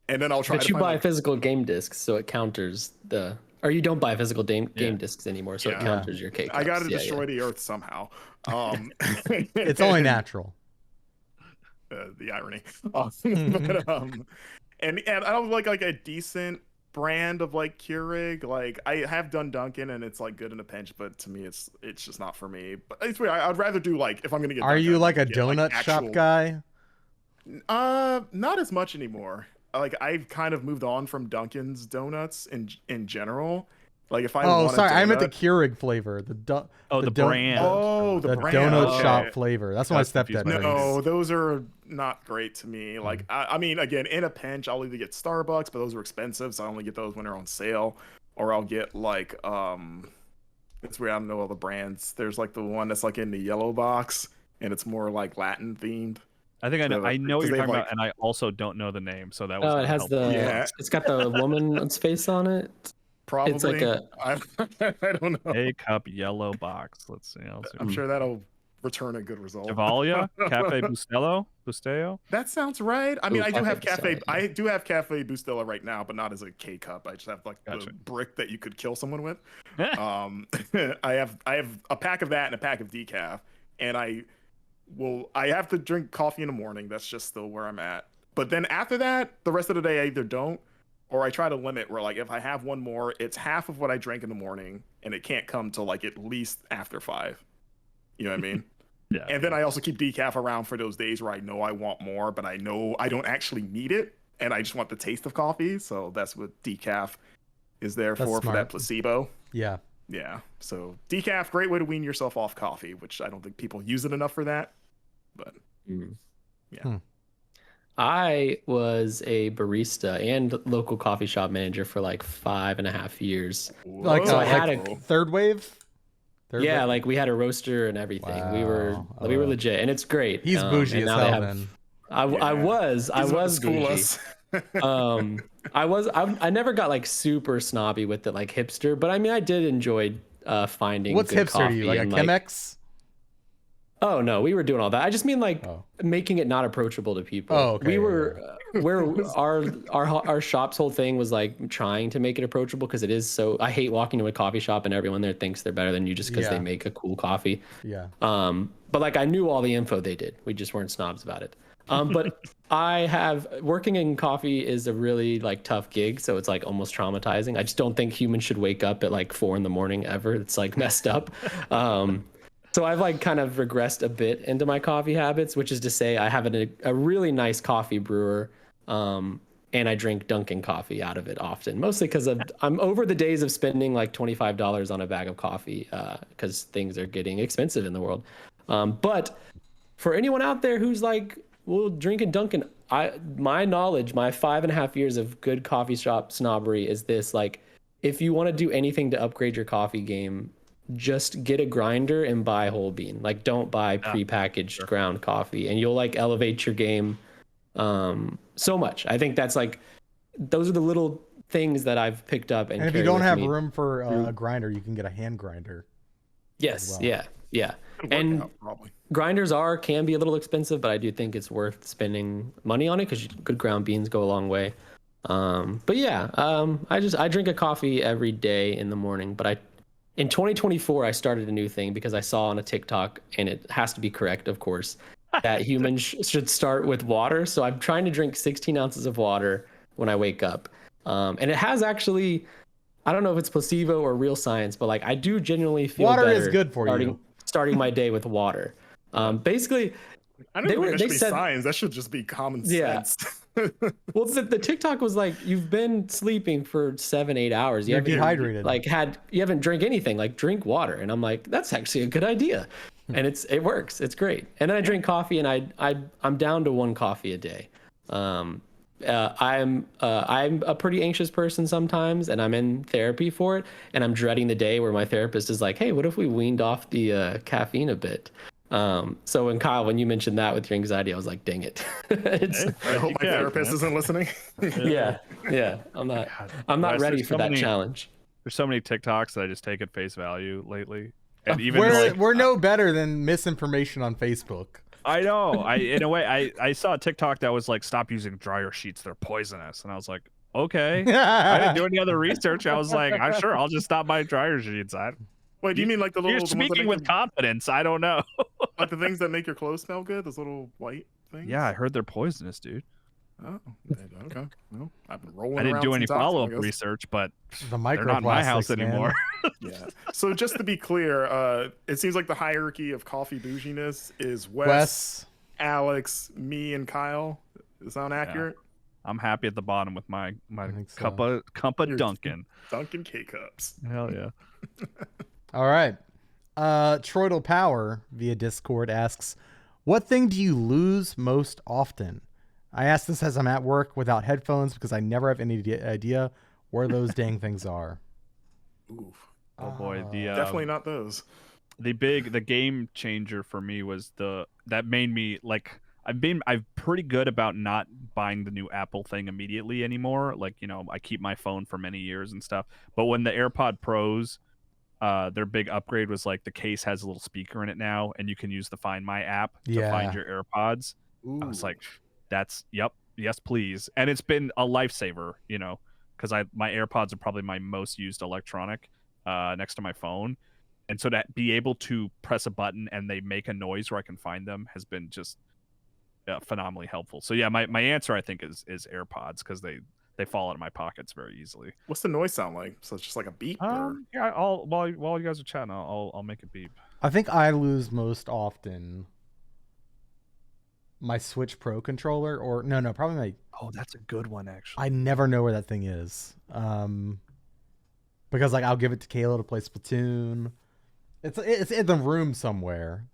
then I'll try.
But you buy physical game discs, so it counters or you don't buy physical game discs anymore, so it counters your K-Cups.
I gotta destroy the earth somehow.
It's only natural.
The irony. And I don't like a decent brand of like Keurig. Like I have done Dunkin' and it's like good in a pinch, but to me it's just not for me. But it's weird. I'd rather do like if I'm gonna get.
Are
Dunkin',
you
I'd
like a
get,
donut shop guy?
Not as much anymore. Like I've kind of moved on from Dunkin's donuts in general. Like if I want
sorry, I meant the
donut-
Keurig flavor. The
brand.
Oh,
the
brand.
donut
Okay.
shop flavor. That's what my stepdad drinks.
No, those are not great to me. Like I mean, again, in a pinch, I'll either get Starbucks, but those are expensive, so I only get those when they're on sale, or I'll get like it's weird. I don't know all the brands. There's like the one that's like in the yellow box, and it's more like Latin themed.
I think I know. I know what you're talking
like,
about, and I also don't know the name. So that was.
Oh, it has it's got the woman's face on it.
Probably.
It's like
I don't know.
A cup yellow box. Let's see.
I'm sure that'll return a good result.
Javalia, Cafe Bustelo.
That sounds right. I mean, I do have
Cafe
Cafe. I do have Cafe Bustelo right now, but not as a K cup. I just have like the brick that you could kill someone with. I have a pack of that and a pack of decaf, and I have to drink coffee in the morning. That's just still where I'm at. But then after that, the rest of the day I either don't, or I try to limit where like if I have one more, it's half of what I drank in the morning, and it can't come till like at least after 5. You know what I mean?
Yeah.
And then I also keep decaf around for those days where I know I want more, but I know I don't actually need it, and I just want the taste of coffee. So that's what decaf is there for that placebo.
Yeah.
Yeah. So decaf, great way to wean yourself off coffee, which I don't think people use it enough for that. But yeah.
I was a barista and local coffee shop manager for like 5.5 years.
Like,
so I had
a third wave.
Yeah, like we had a roaster and everything.
Wow.
We were legit, and it's great.
He's bougie as hell, man.
I was bougie. I never got like super snobby with it, like hipster, but I mean I did enjoy finding
what's
good
hipster
coffee
to you, like a Chemex?
Oh no, we were doing all that. I just mean like making it not approachable to people.
Oh, okay.
We were our shop's whole thing was like trying to make it approachable because it is so. I hate walking to a coffee shop and everyone there thinks they're better than you just because they make a cool coffee.
Yeah.
But like I knew all the info they did. We just weren't snobs about it. But working in coffee is a really like tough gig, so it's like almost traumatizing. I just don't think humans should wake up at like 4 a.m. ever. It's like messed up. So I've like kind of regressed a bit into my coffee habits, which is to say I have a really nice coffee brewer, and I drink Dunkin' coffee out of it often, mostly because I'm over the days of spending like $25 on a bag of coffee because things are getting expensive in the world. But for anyone out there who's like, well, drinking Dunkin', my knowledge, my 5.5 years of good coffee shop snobbery is this: like, if you want to do anything to upgrade your coffee game, just get a grinder and buy whole bean. Like, don't buy prepackaged ground coffee, and you'll like elevate your game so much. I think that's like, those are the little things that I've picked up. And
if you don't have room for a grinder, you can get a hand grinder.
Yes. Well. Yeah. And grinders can be a little expensive, but I do think it's worth spending money on it because good ground beans go a long way. But yeah, I drink a coffee every day in the morning, but in 2024, I started a new thing because I saw on a TikTok, and it has to be correct, of course, that humans should start with water. So I'm trying to drink 16 ounces of water when I wake up. And it has actually, I don't know if it's placebo or real science, but like I do genuinely feel
water
better
is good for you.
Starting my day with water. Basically,
I don't think that should be science. That should just be common sense.
Well, the TikTok was like, you've been sleeping for 7-8 hours.
You're dehydrated.
You haven't drank anything. Like, drink water. And I'm like, that's actually a good idea. And it works. It's great. And then I drink coffee, and I'm down to 1 coffee a day. I'm a pretty anxious person sometimes, and I'm in therapy for it. And I'm dreading the day where my therapist is like, hey, what if we weaned off the caffeine a bit? So when you mentioned that with your anxiety, I was like, dang it.
I hope my therapist isn't listening.
Yeah. I'm not ready for that challenge.
There's so many TikToks that I just take at face value lately. And even
we're no better than misinformation on Facebook.
I know. In a way, I saw a TikTok that was like, stop using dryer sheets, they're poisonous. And I was like, okay. I didn't do any other research. I was like, I'll just stop buying dryer sheets.
Wait, do you mean like the little?
You're speaking with confidence. I don't know.
Like the things that make your clothes smell good, those little white things.
Yeah, I heard they're poisonous, dude.
Oh, okay. Well, I've been rolling
I didn't
around
do any
since October, I
follow-up
guess.
research, but
The
they're not in my house
microplastics, man.
anymore.
Yeah. So just to be clear, it seems like the hierarchy of coffee bouginess is
Wes.
Alex, me, and Kyle. Does that sound accurate?
I'm happy at the bottom with my
think so.
cup of
Your
Dunkin'.
Dunkin' K-Cups.
Hell yeah.
All right. Troidal Power via Discord asks, what thing do you lose most often? I ask this as I'm at work without headphones because I never have any idea where those dang things are.
Oof.
Oh boy,
Definitely not those.
the game changer for me was that made me like I'm pretty good about not buying the new Apple thing immediately anymore. Like, I keep my phone for many years and stuff. But when the AirPod Pros, their big upgrade was like the case has a little speaker in it now, and you can use the Find My app to find your AirPods.
Ooh.
I was like, yes, please. And it's been a lifesaver, because my AirPods are probably my most used electronic next to my phone. And so to be able to press a button and they make a noise where I can find them has been just phenomenally helpful. So yeah, my answer I think is AirPods, because they fall out of my pockets very easily.
What's the noise sound like? So it's just like a beep? Or...
Yeah, while you guys are chatting, I'll make it beep.
I think I lose most often my Switch Pro controller, or no, probably my.
Oh, that's a good one actually.
I never know where that thing is, because like I'll give it to Kayla to play Splatoon. It's in the room somewhere,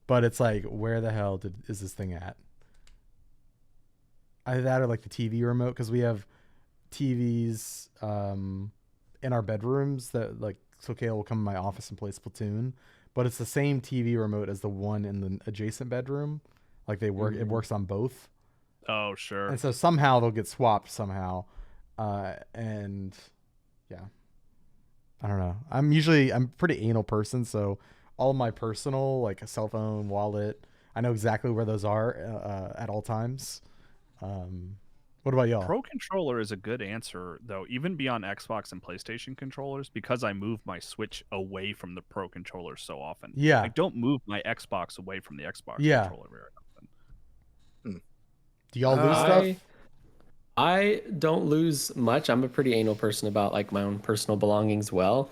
but it's like, where the hell is this thing at? Either that or like the TV remote, because we have TVs in our bedrooms that like, so Kayla will come in my office and play Splatoon, but it's the same TV remote as the one in the adjacent bedroom. Like they work, it works on both.
Oh, sure.
And so somehow they'll get swapped somehow. And yeah, I don't know. I'm a pretty anal person. So all my personal, like a cell phone, wallet, I know exactly where those are at all times. What about y'all?
Pro controller is a good answer, though, even beyond Xbox and PlayStation controllers, because I move my Switch away from the Pro controller so often.
Yeah.
I don't move my Xbox away from the Xbox
Yeah.
controller very often.
Do y'all lose stuff?
I don't lose much. I'm a pretty anal person about like my own personal belongings. Well,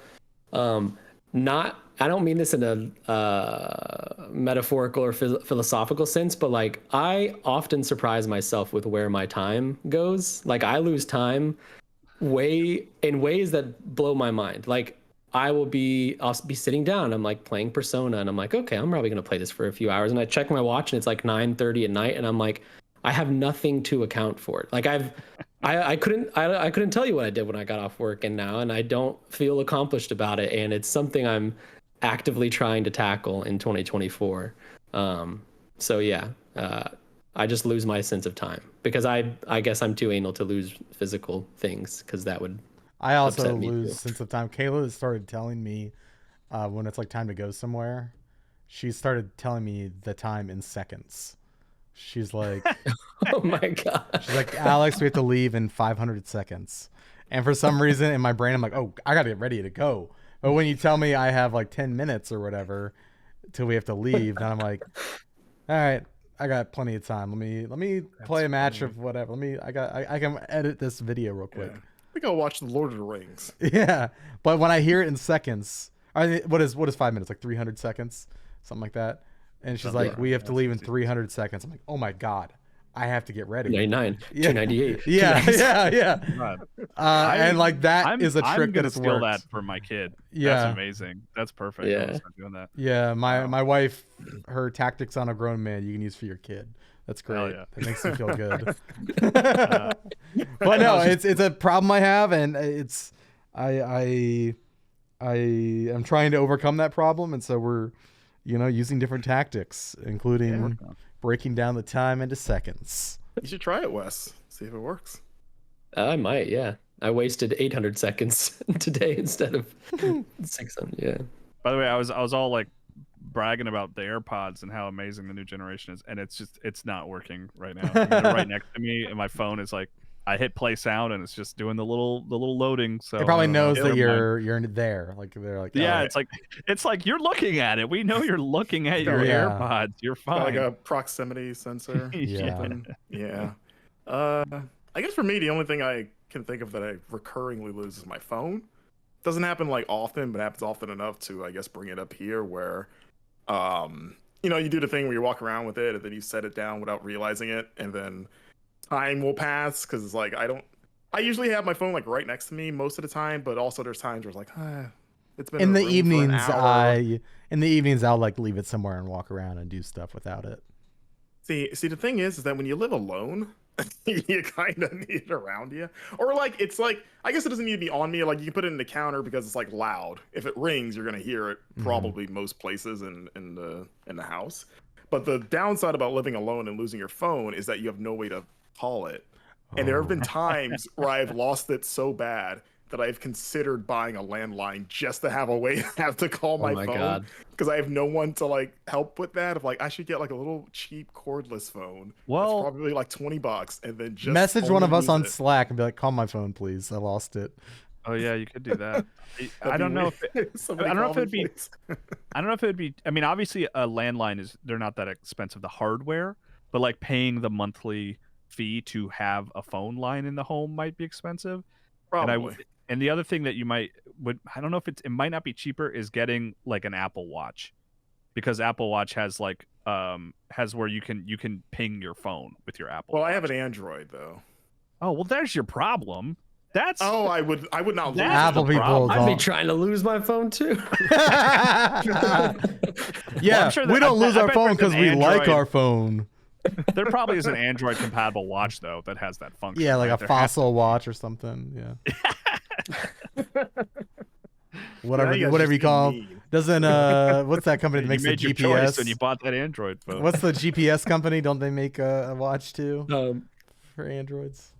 I don't mean this in a metaphorical or philosophical sense, but like I often surprise myself with where my time goes. Like I lose time in ways that blow my mind. Like I'll be sitting down, I'm like playing Persona, and I'm like, okay, I'm probably gonna play this for a few hours, and I check my watch and it's like 9:30 at night, and I'm like, I have nothing to account for it. Like I couldn't tell you what I did when I got off work and I don't feel accomplished about it, and it's something I'm actively trying to tackle in 2024. So yeah, I just lose my sense of time because I guess I'm too anal to lose physical things, because that would
I also
upset me
lose
too.
sense of time. Kayla has started telling me when it's like time to go somewhere. She started telling me the time in seconds. She's like,
Oh my god.
she's like, Alex, we have to leave in 500 seconds. And for some reason in my brain, I'm like, oh, I gotta get ready to go. But when you tell me I have like 10 minutes or whatever till we have to leave, then I'm like, all right, I got plenty of time. Let me play a match of whatever. I can edit this video real quick.
Yeah. I think I'll watch The Lord of the Rings.
Yeah. But when I hear it in seconds, what is 5 minutes? Like 300 seconds? Something like that. And she's like, we have to leave in 300 seconds. I'm like, oh my God, I have to get ready.
99,
Yeah.
298.
Yeah. And like that is a trick
I'm gonna
that's
steal
worked.
that for my kid.
Yeah.
That's amazing. That's perfect.
Yeah.
I'm gonna start doing that.
Yeah, my wife, her tactics on a grown man you can use for your kid. That's great.
Hell yeah.
It makes me feel good. But no, it's a problem I have, and it's I am trying to overcome that problem, and so we're using different tactics, including breaking down the time into seconds.
You should try it, Wes. See if it works.
I might, yeah. I wasted 800 seconds today instead of 600. Yeah.
By the way, I was all like bragging about the AirPods and how amazing the new generation is, and it's not working right now. I mean, they're right next to me, and my phone is like, I hit play sound and it's just doing the little loading. So
It probably knows that
Never mind.
you're there. Like they're like,
Yeah,
oh,
it's like you're looking at it. We know you're looking at your
Yeah.
AirPods. You're
Got
fine.
like a proximity sensor. or
Yeah.
something. Yeah. I guess for me, the only thing I can think of that I recurringly lose is my phone. Doesn't happen like often, but happens often enough to, I guess, bring it up here where, you do the thing where you walk around with it and then you set it down without realizing it, and then time will pass because it's like I usually have my phone like right next to me most of the time, but also there's times where it's like, it's been
In
in
the
the room for an hour.
in the evenings, I'll like leave it somewhere and walk around and do stuff without it.
See, the thing is that when you live alone, you kind of need it around you, or like it's like I guess it doesn't need to be on me. Like you can put it in the counter because it's like loud. If it rings, you're gonna hear it probably most places in the house. But the downside about living alone and losing your phone is that you have no way to call it. And there have been times where I've lost it so bad that I've considered buying a landline just to have a way to have to call my phone, because I have no one to like help with that. Of like, I should get like a little cheap cordless phone.
Well,
it's probably like $20, and then just
message one of us on
it.
Slack and be like, "Call my phone, please. I lost it."
Oh yeah, you could do that. I don't know if it'd be. I don't know if it'd be. I mean, obviously, a landline they're not that expensive, the hardware, but like paying the monthly fee to have a phone line in the home might be expensive.
Probably.
And the other thing that you I don't know if it might not be cheaper, is getting like an Apple Watch, because Apple Watch has like has where you can ping your phone with your Apple Watch.
I have an Android though.
Oh well, there's your problem. That's
I would not lose
Apple people.
I'd be trying to lose my phone too.
Yeah,
well, sure
we don't lose our phone because we like our phone.
There probably is an Android compatible watch though that has that function.
Yeah, like
right?
a Fossil watch or something. Yeah. whatever you call them. Doesn't what's that company that makes the GPS?
When you bought that Android phone.
What's the GPS company? Don't they make a watch too for Androids?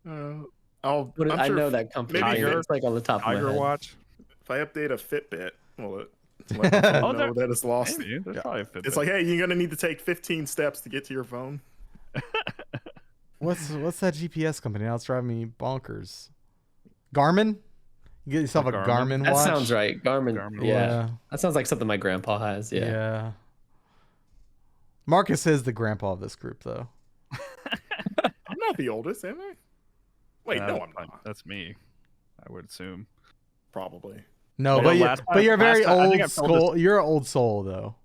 I'm
I
sure
know that company. It's like on the top of my
Tiger
head.
Watch.
If I update a Fitbit, well, let my phone know that it's lost.
Maybe. There's probably a Fitbit.
It's like, hey, you're gonna need to take 15 steps to get to your phone.
What's that GPS company? Now it's driving me bonkers. Garmin? You get yourself a Garmin
That
watch?
sounds right. Garmin. Yeah.
Yeah.
That sounds like something my grandpa has. Yeah.
Yeah. Marcus is the grandpa of this group, though.
I'm not the oldest, am I? Wait, no, I'm not.
That's me. I would assume.
Probably.
No, but you're a very old soul. You're an old soul, though.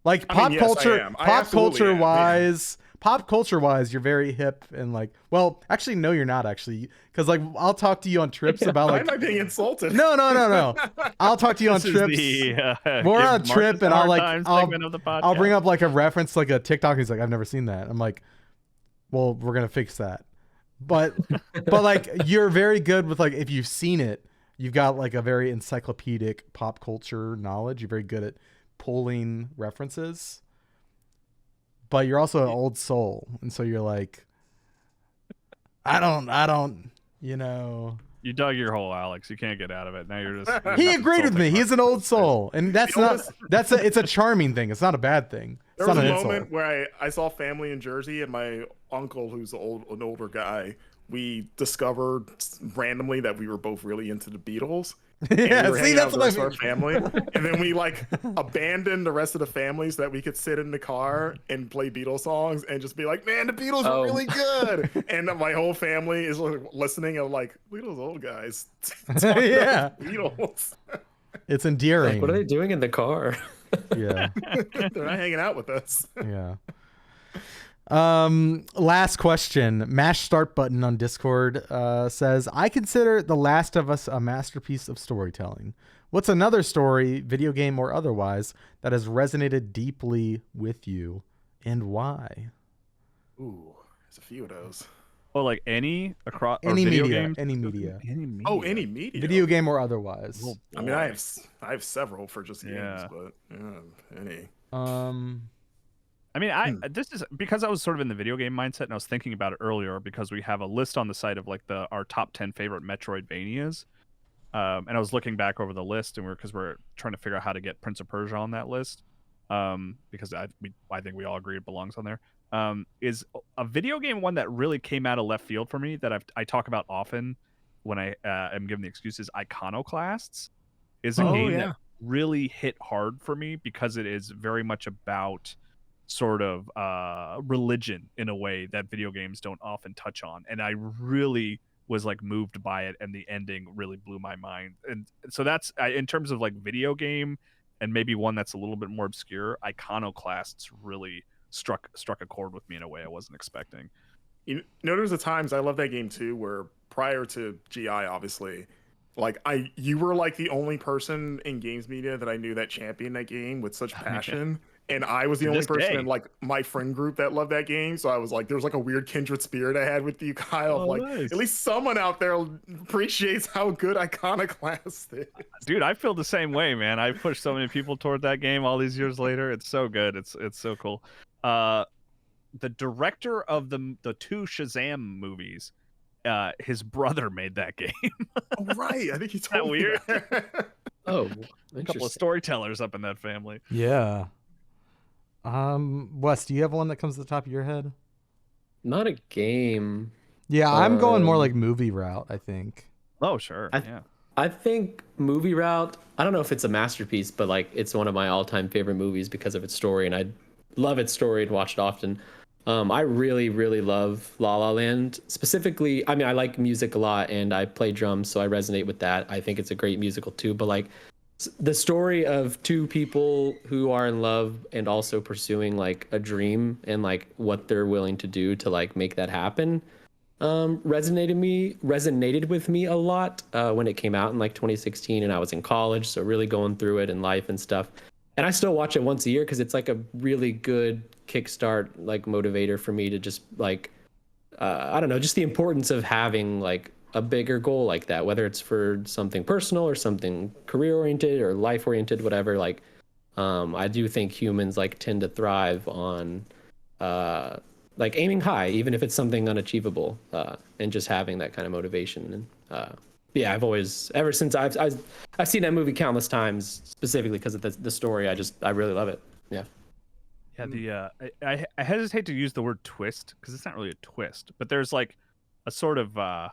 Like pop culture wise, you're very hip and like. Well, actually, no, you're not actually, because like I'll talk to you on trips about like.
Why am I being insulted?
No. I'll talk to you on trips. We're on a trip, and I'll bring up like a reference to like a TikTok. He's like, I've never seen that. I'm like, well, we're gonna fix that. But like you're very good with like if you've seen it, you've got like a very encyclopedic pop culture knowledge. You're very good at pulling references. But you're also an old soul, and so you're like, I don't, you know.
You dug your hole, Alex. You can't get out of it. Now you're just.
He agreed with me. He's an old soul, and it's a charming thing. It's not a bad thing.
There was a moment where I saw family in Jersey, and my uncle, who's an older guy, we discovered randomly that we were both really into the Beatles.
Yeah, see, that's what
our family, and then we like abandoned the rest of the family so that we could sit in the car and play Beatles songs and just be like, "Man, the Beatles are really good." And my whole family is listening and like, "Look at those old guys."
Yeah,
Beatles.
It's endearing.
Like, what are they doing in the car?
Yeah,
they're not hanging out with us.
Yeah. Last question. Mash start button on Discord says, I consider The Last of Us a masterpiece of storytelling. What's another story, video game or otherwise, that has resonated deeply with you, and why?
Ooh, there's a few of those.
Well, like any
media,
games?
any media.
Oh, any media.
Video game or otherwise.
Oh, I mean, I have several for just games, but any.
I mean, this is because I was sort of in the video game mindset, and I was thinking about it earlier because we have a list on the site of like our top 10 favorite Metroidvanias, and I was looking back over the list, and we're trying to figure out how to get Prince of Persia on that list, because I think we all agree it belongs on there. Is a video game one that really came out of left field for me that I talk about often when I am given the excuses. Iconoclasts is a game that really hit hard for me because it is very much about sort of religion in a way that video games don't often touch on, and I really was like moved by it, and the ending really blew my mind. And so that's in terms of like video game, and maybe one that's a little bit more obscure, Iconoclasts really struck a chord with me in a way I wasn't expecting.
You know, there's the times I love that game too, where prior to GI, obviously, like you were like the only person in games media that I knew that championed that game with such passion. And I was the only person in like my friend group that loved that game. So I was like, there was like a weird kindred spirit I had with you, Kyle. Of like, nice. At least someone out there appreciates how good Iconoclast is.
Dude, I feel the same way, man. I've pushed so many people toward that game all these years later. It's so good. It's so cool. The director of the two Shazam movies, his brother made that game.
Oh, right. I think he told me
weird.
That.
Oh,
a couple of storytellers up in that family.
Yeah. Wes, do you have one that comes to the top of your head?
Not a game.
Yeah, I'm going more like movie route, I think.
Oh, sure.
I think movie route, I don't know if it's a masterpiece, but like it's one of my all-time favorite movies because of its story, and I love its story and watch it often. I really, really love La La Land. Specifically, I mean, I like music a lot, and I play drums, so I resonate with that. I think it's a great musical too, but like the story of two people who are in love and also pursuing like a dream and like what they're willing to do to like make that happen resonated with me a lot when it came out in like 2016, and I was in college, so really going through it in life and stuff. And I still watch it once a year because it's like a really good kickstart, like motivator for me to just like I don't know, just the importance of having like a bigger goal like that, whether it's for something personal or something career oriented or life oriented, whatever. Like I do think humans like tend to thrive on like aiming high, even if it's something unachievable, and just having that kind of motivation. And yeah, I've always, ever since I've seen that movie countless times, specifically because of the story. I really love it. Yeah.
Yeah. I hesitate to use the word twist because it's not really a twist, but there's like a sort of a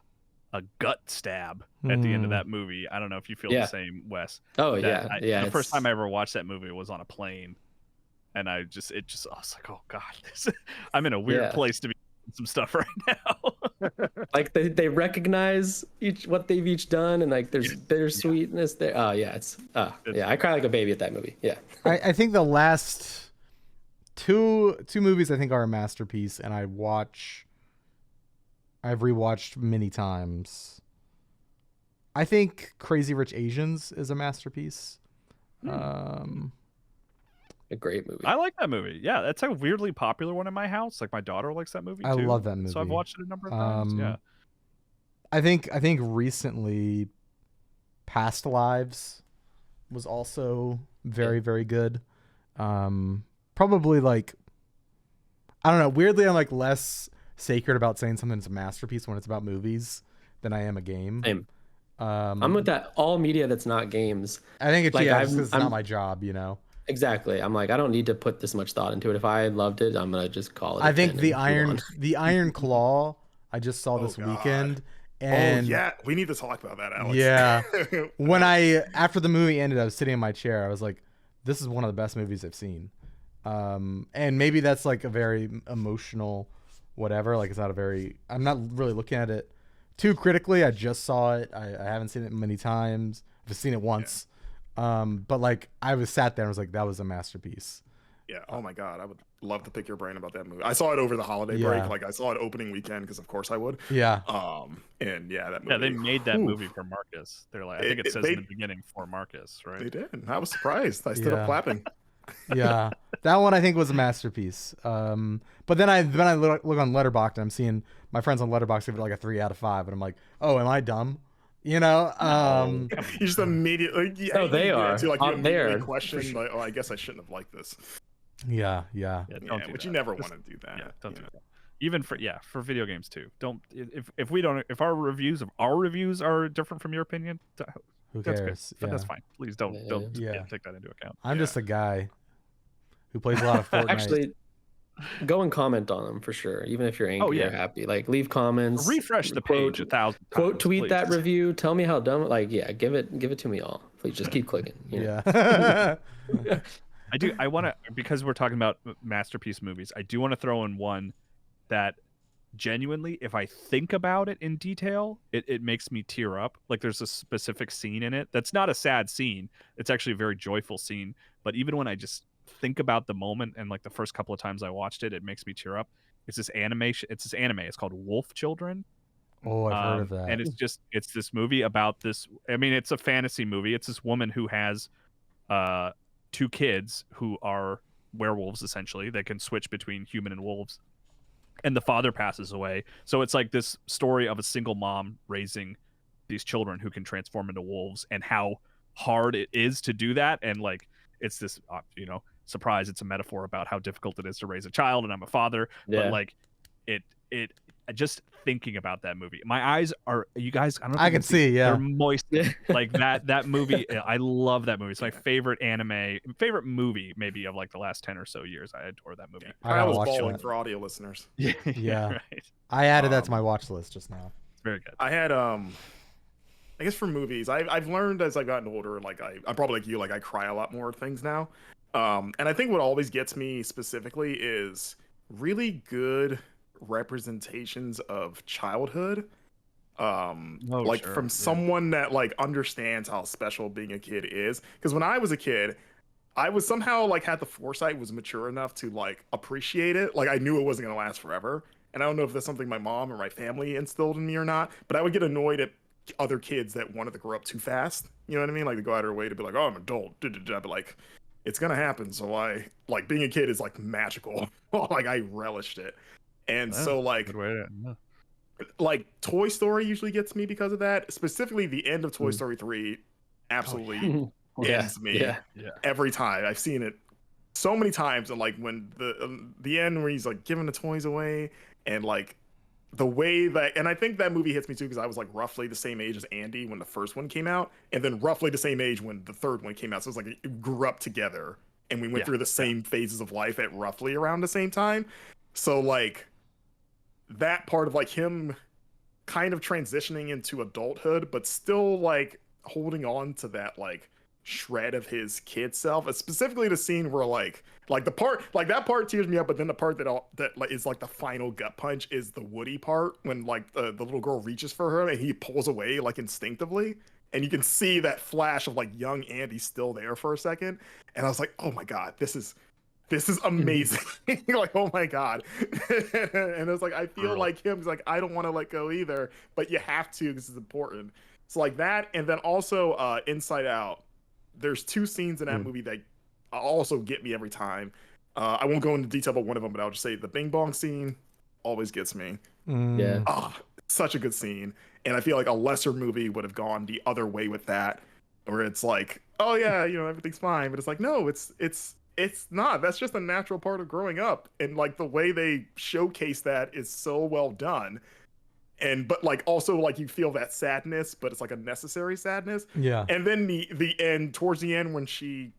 gut stab at the end of that movie. I don't know if you feel the same, Wes.
Oh yeah,
The first time I ever watched that movie was on a plane, and I was like, oh god, I'm in a weird place to be doing some stuff right now.
Like they recognize what they've each done, and like there's sweetness there. Oh yeah, I cry like a baby at that movie. Yeah.
I think the last two movies I think are a masterpiece, and I've rewatched many times. I think Crazy Rich Asians is a masterpiece.
A great movie.
I like that movie. Yeah, that's a weirdly popular one in my house. Like my daughter likes that movie too.
I love that movie.
So I've watched it a number of times. Yeah.
I think recently Past Lives was also very, very good. Probably like, I don't know, weirdly I'm like less sacred about saying something's a masterpiece when it's about movies than I am a game.
Same. I'm with that, all media that's not games.
I think it's, like, it's not my job, you know?
Exactly. I'm like, I don't need to put this much thought into it. If I loved it, I'm gonna just call it.
I think the Iron Claw I just saw this weekend, and
yeah, we need to talk about that, Alex.
Yeah, when after the movie ended, I was sitting in my chair. I was like, this is one of the best movies I've seen. And maybe that's like a very emotional whatever. Like it's not a very. I'm not really looking at it too critically. I just saw it. I haven't seen it many times. I've just seen it once. But like I was sat there and was like, that was a masterpiece.
Yeah. Oh my god, I would love to pick your brain about that movie. I saw it over the holiday break. Like I saw it opening weekend because of course I would.
Yeah.
And yeah, that movie.
Yeah, they made that movie for Marcus. They're like, I think it says in the beginning for Marcus, right?
They did. I was surprised. I stood up clapping.
Yeah, that one I think was a masterpiece. But then I look on Letterboxd and I'm seeing my friends on Letterboxd give it like a 3 out of 5, and I'm like, oh, am I dumb? You know,
you just immediately. Yeah,
oh, they are.
Too, like,
you there.
Question sure. Like, oh, I guess I shouldn't have liked this.
Yeah.
But you never want to do that.
Yeah, don't do that. Even for video games too. Don't if our reviews are different from your opinion,
who
that's
cares?
Good. But that's fine. Please don't take that into account.
I'm just a guy who plays a lot of Fortnite.
Actually, go and comment on them for sure. Even if you're angry or happy, like leave comments.
Refresh the page 1,000 times.
Quote tweet that review. Tell me how dumb. Like give it to me all. Please just keep clicking. Yeah.
I want to, because we're talking about masterpiece movies, I do want to throw in one that genuinely, if I think about it in detail, it makes me tear up. Like there's a specific scene in it that's not a sad scene. It's actually a very joyful scene. But even when I just think about the moment and like the first couple of times I watched it, it makes me tear up. It's this animation. It's this anime. It's called Wolf Children.
Oh, I've heard of that.
And it's this movie about this. I mean, it's a fantasy movie. It's this woman who has two kids who are werewolves, essentially. They can switch between human and wolves. And the father passes away. So it's like this story of a single mom raising these children who can transform into wolves, and how hard it is to do that. And like, it's this, surprise, it's a metaphor about how difficult it is to raise a child. And I'm a father, but like it just thinking about that movie, my eyes are, you guys, I don't know if
I
you
can see, yeah.
they're moist. Like that movie, I love that movie. It's my favorite movie maybe of like the last 10 or so years. I adore that movie.
I was
watch
bawling
that.
for audio listeners.
Yeah.
Right.
I added that to my watch list just now.
It's very good.
I had I guess for movies, I've learned as I've gotten older, like I'm probably like you, like I cry a lot more at things now. And I think what always gets me specifically is really good representations of childhood. From someone that like understands how special being a kid is. Because when I was a kid, I was somehow like had the foresight, was mature enough to like appreciate it. Like I knew it wasn't gonna last forever. And I don't know if that's something my mom or my family instilled in me or not, but I would get annoyed at other kids that wanted to grow up too fast. You know what I mean? Like to go out of their way to be like, oh, I'm an adult. But like, it's gonna happen. So I like being a kid is like magical. Like I relished it. And so like, like Toy Story usually gets me because of that. Specifically, the end of Toy Story 3 absolutely ends me every time. I've seen it so many times, and like when the end where he's like giving the toys away, and like the way that, and I think that movie hits me too because I was like roughly the same age as Andy when the first one came out, and then roughly the same age when the third one came out. So it's like it grew up together, and we went through the same phases of life at roughly around the same time. So like that part of like him kind of transitioning into adulthood, but still like holding on to that like shred of his kid self, specifically the scene where like the part like that part tears me up, but then the part that like is like the final gut punch is the Woody part when like the little girl reaches for her and he pulls away like instinctively, and you can see that flash of like young Andy still there for a second, and I was like, oh my god, this is amazing. Like, oh my god. And it's like I feel like him, like I don't want to let go either, but you have to, this is important. So like that, and then also Inside Out. There's two scenes in that movie that also get me every time. I won't go into detail about one of them, but I'll just say the Bing Bong scene always gets me.
Yeah.
Oh, such a good scene. And I feel like a lesser movie would have gone the other way with that, where it's like, oh yeah, everything's fine, but it's like, no, it's not. That's just a natural part of growing up. And like the way they showcase that is so well done. But like also like you feel that sadness, but it's like a necessary sadness.
Yeah.
And then the end, towards the end, when she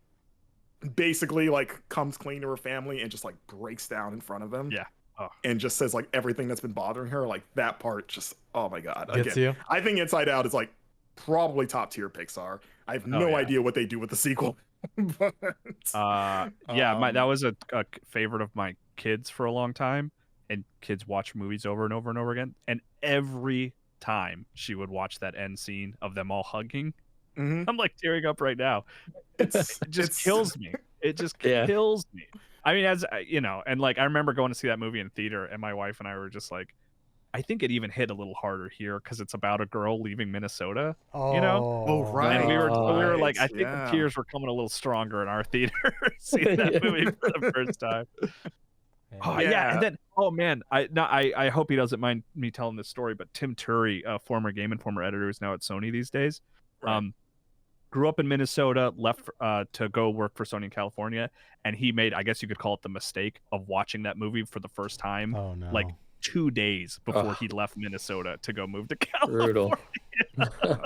basically like comes clean to her family and just like breaks down in front of them.
Yeah. Oh.
And just says like everything that's been bothering her, like that part just, oh my god.
Gets you?
I think Inside Out is like probably top tier Pixar. I have no idea what they do with the sequel. But,
that was a favorite of my kids for a long time, and kids watch movies over and over and over again, and every time she would watch that end scene of them all hugging, I'm like tearing up right now. It just kills me. It just kills me. I mean, as and like I remember going to see that movie in theater, and my wife and I were just like, I think it even hit a little harder here because it's about a girl leaving Minnesota.
Oh, right.
And we were like, I think the tears were coming a little stronger in our theater seeing that movie for the first time. And then man, I hope he doesn't mind me telling this story, but Tim Turry, a former Game Informer editor who's now at Sony these days, grew up in Minnesota, left to go work for Sony in California, and he made, I guess you could call it the mistake of watching that movie for the first time.
Oh no.
Like 2 days before he left Minnesota to go move to California.
Brutal.
I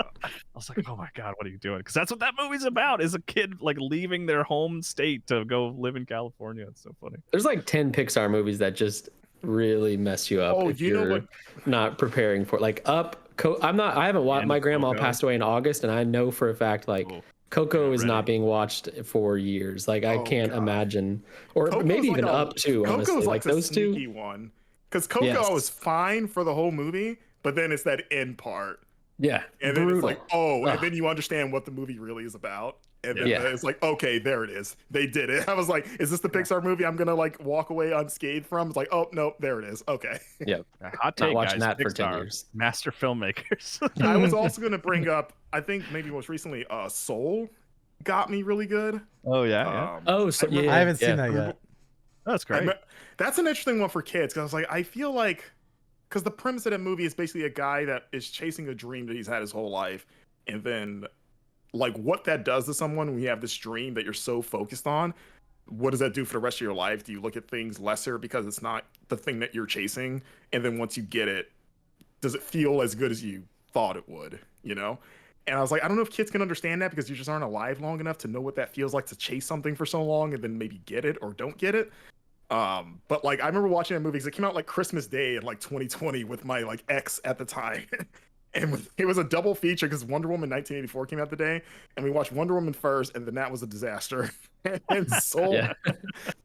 was like, oh my god, what are you doing? Because that's what that movie's about, is a kid like leaving their home state to go live in California. It's so funny.
There's like 10 Pixar movies that just really mess you up if you're not preparing for like Up. I haven't watched, my grandma passed away in August, and I know for a fact like Coco is
Ready.
not being watched for years. Like I can't imagine, or
Coco's
maybe
like
even up to. Honestly,
Coco's
like
the
those two.
sneaky one, because Coco
Yes.
was fine for the whole movie, but then it's that end part,
Yeah,
and then it's
brutal.
like, oh,
Ugh.
and then you understand what the movie really is about, and then
Yeah.
it's like, okay, there it is, they did it. I was like, is this the Pixar movie I'm gonna like walk away unscathed from? It's like, oh no, there it is. Okay.
Yep.
Hot take,
watching
guys.
that for 10
Pixar,
years.
Master filmmakers.
I was also gonna bring up, I think maybe most recently, Soul got me really good.
Oh yeah.
Oh, so yeah,
I haven't seen that yet.
That's great.
That's an interesting one for kids, because I was like, I feel like, because the premise of that movie is basically a guy that is chasing a dream that he's had his whole life, and then like what that does to someone when you have this dream that you're so focused on, what does that do for the rest of your life? Do you look at things lesser because it's not the thing that you're chasing, and then once you get it, does it feel as good as you thought it would, you know? And I was like, I don't know if kids can understand that, because you just aren't alive long enough to know what that feels like to chase something for so long and then maybe get it or don't get it. But like I remember watching that movie because it came out like Christmas Day in like 2020 with my like ex at the time. And it was a double feature because Wonder Woman 1984 came out the day, and we watched Wonder Woman first, and then that was a disaster. And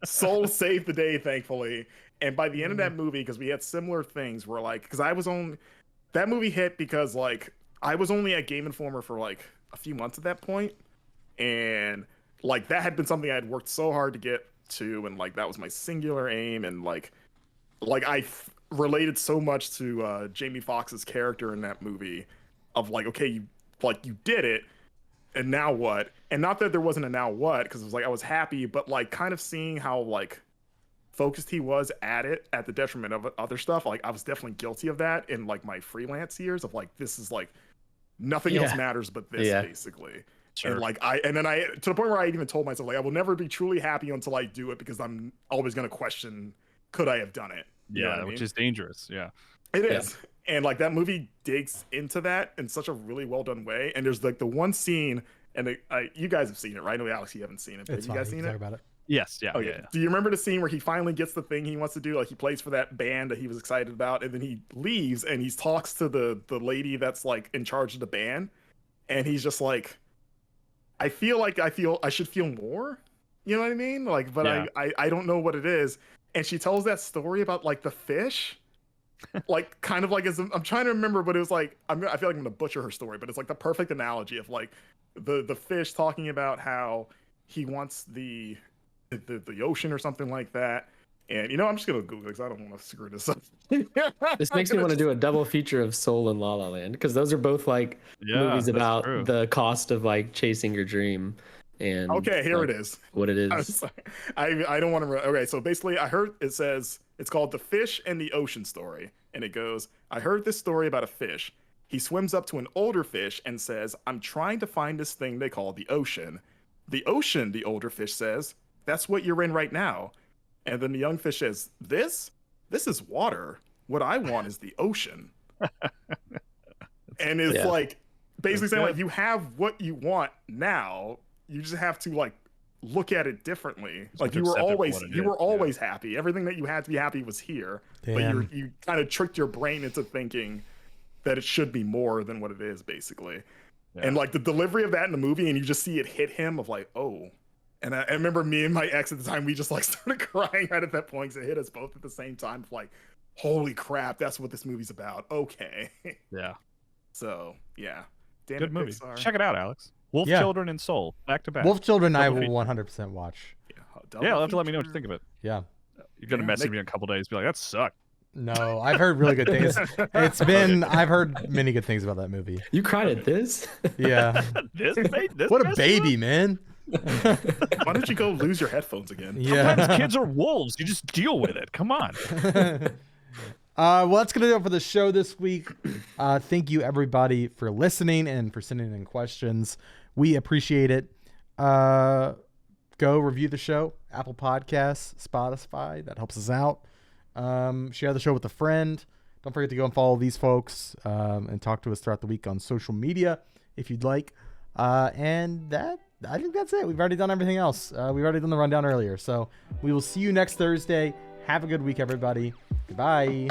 Soul saved the day, thankfully. And by the end of that movie, because we had similar things, where like, because that movie hit because like I was only at Game Informer for like a few months at that point, and like that had been something I had worked so hard to get to, and like that was my singular aim, and like I related so much to Jamie Foxx's character in that movie, of like, okay, you did it, and now what? And not that there wasn't a now what, because it was like I was happy, but like kind of seeing how like focused he was at it at the detriment of other stuff. Like I was definitely guilty of that in like my freelance years, of like, this is like nothing else matters but this, basically. Sure. And like and then I, to the point where I even told myself, like, I will never be truly happy until I do it, because I'm always going to question, could I have done it? You know what I mean?
Which is dangerous. Yeah,
it is. And like that movie digs into that in such a really well done way. And there's like the one scene, and you guys have seen it, right? I know, Alex, you haven't seen it, but have you guys seen it?
About it?
Yes. Yeah.
Oh yeah. Do you remember the scene where he finally gets the thing he wants to do? Like he plays for that band that he was excited about, and then he leaves and he talks to the lady that's like in charge of the band, and he's just like, I feel like I should feel more. You know what I mean? Like, but I don't know what it is. And she tells that story about like the fish, like kind of like, as I'm trying to remember, but it was like, I feel like I'm gonna butcher her story, but it's like the perfect analogy of like the fish talking about how he wants the ocean or something like that. And you know, I'm just gonna Google it because I don't want to screw this up.
This makes me want to do a double feature of Soul and La La Land, because those are both like movies about the cost of like chasing your dream. And
okay, here
like,
it is.
What it is.
I don't want to. Okay, so basically, I heard it says it's called The Fish and the Ocean Story, and it goes, I heard this story about a fish. He swims up to an older fish and says, I'm trying to find this thing they call the ocean. The ocean, the older fish says, that's what you're in right now. And then the young fish says, this is water. What I want is the ocean. And it's like basically saying like, you have what you want now. You just have to like look at it differently. Like you were always happy. Everything that you had to be happy was here. Damn. But you kind of tricked your brain into thinking that it should be more than what it is, basically. Yeah. And like the delivery of that in the movie, and you just see it hit him of like, oh. And I remember me and my ex at the time, we just like started crying right at that point, because it hit us both at the same time. Like, holy crap, that's what this movie's about. Okay.
Yeah.
So yeah.
Damn good movie. Pixar. Check it out, Alex. Wolf Children and Soul, back to back.
Wolf Children, I will 100% watch.
Yeah, you'll have to let me know what you think of it.
Yeah.
You're gonna message me in a couple days, be like, that sucked.
No, I've heard really good things. I've heard many good things about that movie.
You cried at this?
Yeah.
this
what a baby, man.
Why don't you go lose your headphones again?
Yeah. Sometimes kids are wolves. You just deal with it. Come on.
Well, that's going to do it for the show this week. Thank you, everybody, for listening and for sending in questions. We appreciate it. Go review the show, Apple Podcasts, Spotify. That helps us out. Share the show with a friend. Don't forget to go and follow these folks and talk to us throughout the week on social media if you'd like. And I think that's it. We've already done everything else. We've already done the rundown earlier. So we will see you next Thursday. Have a good week, everybody. Goodbye.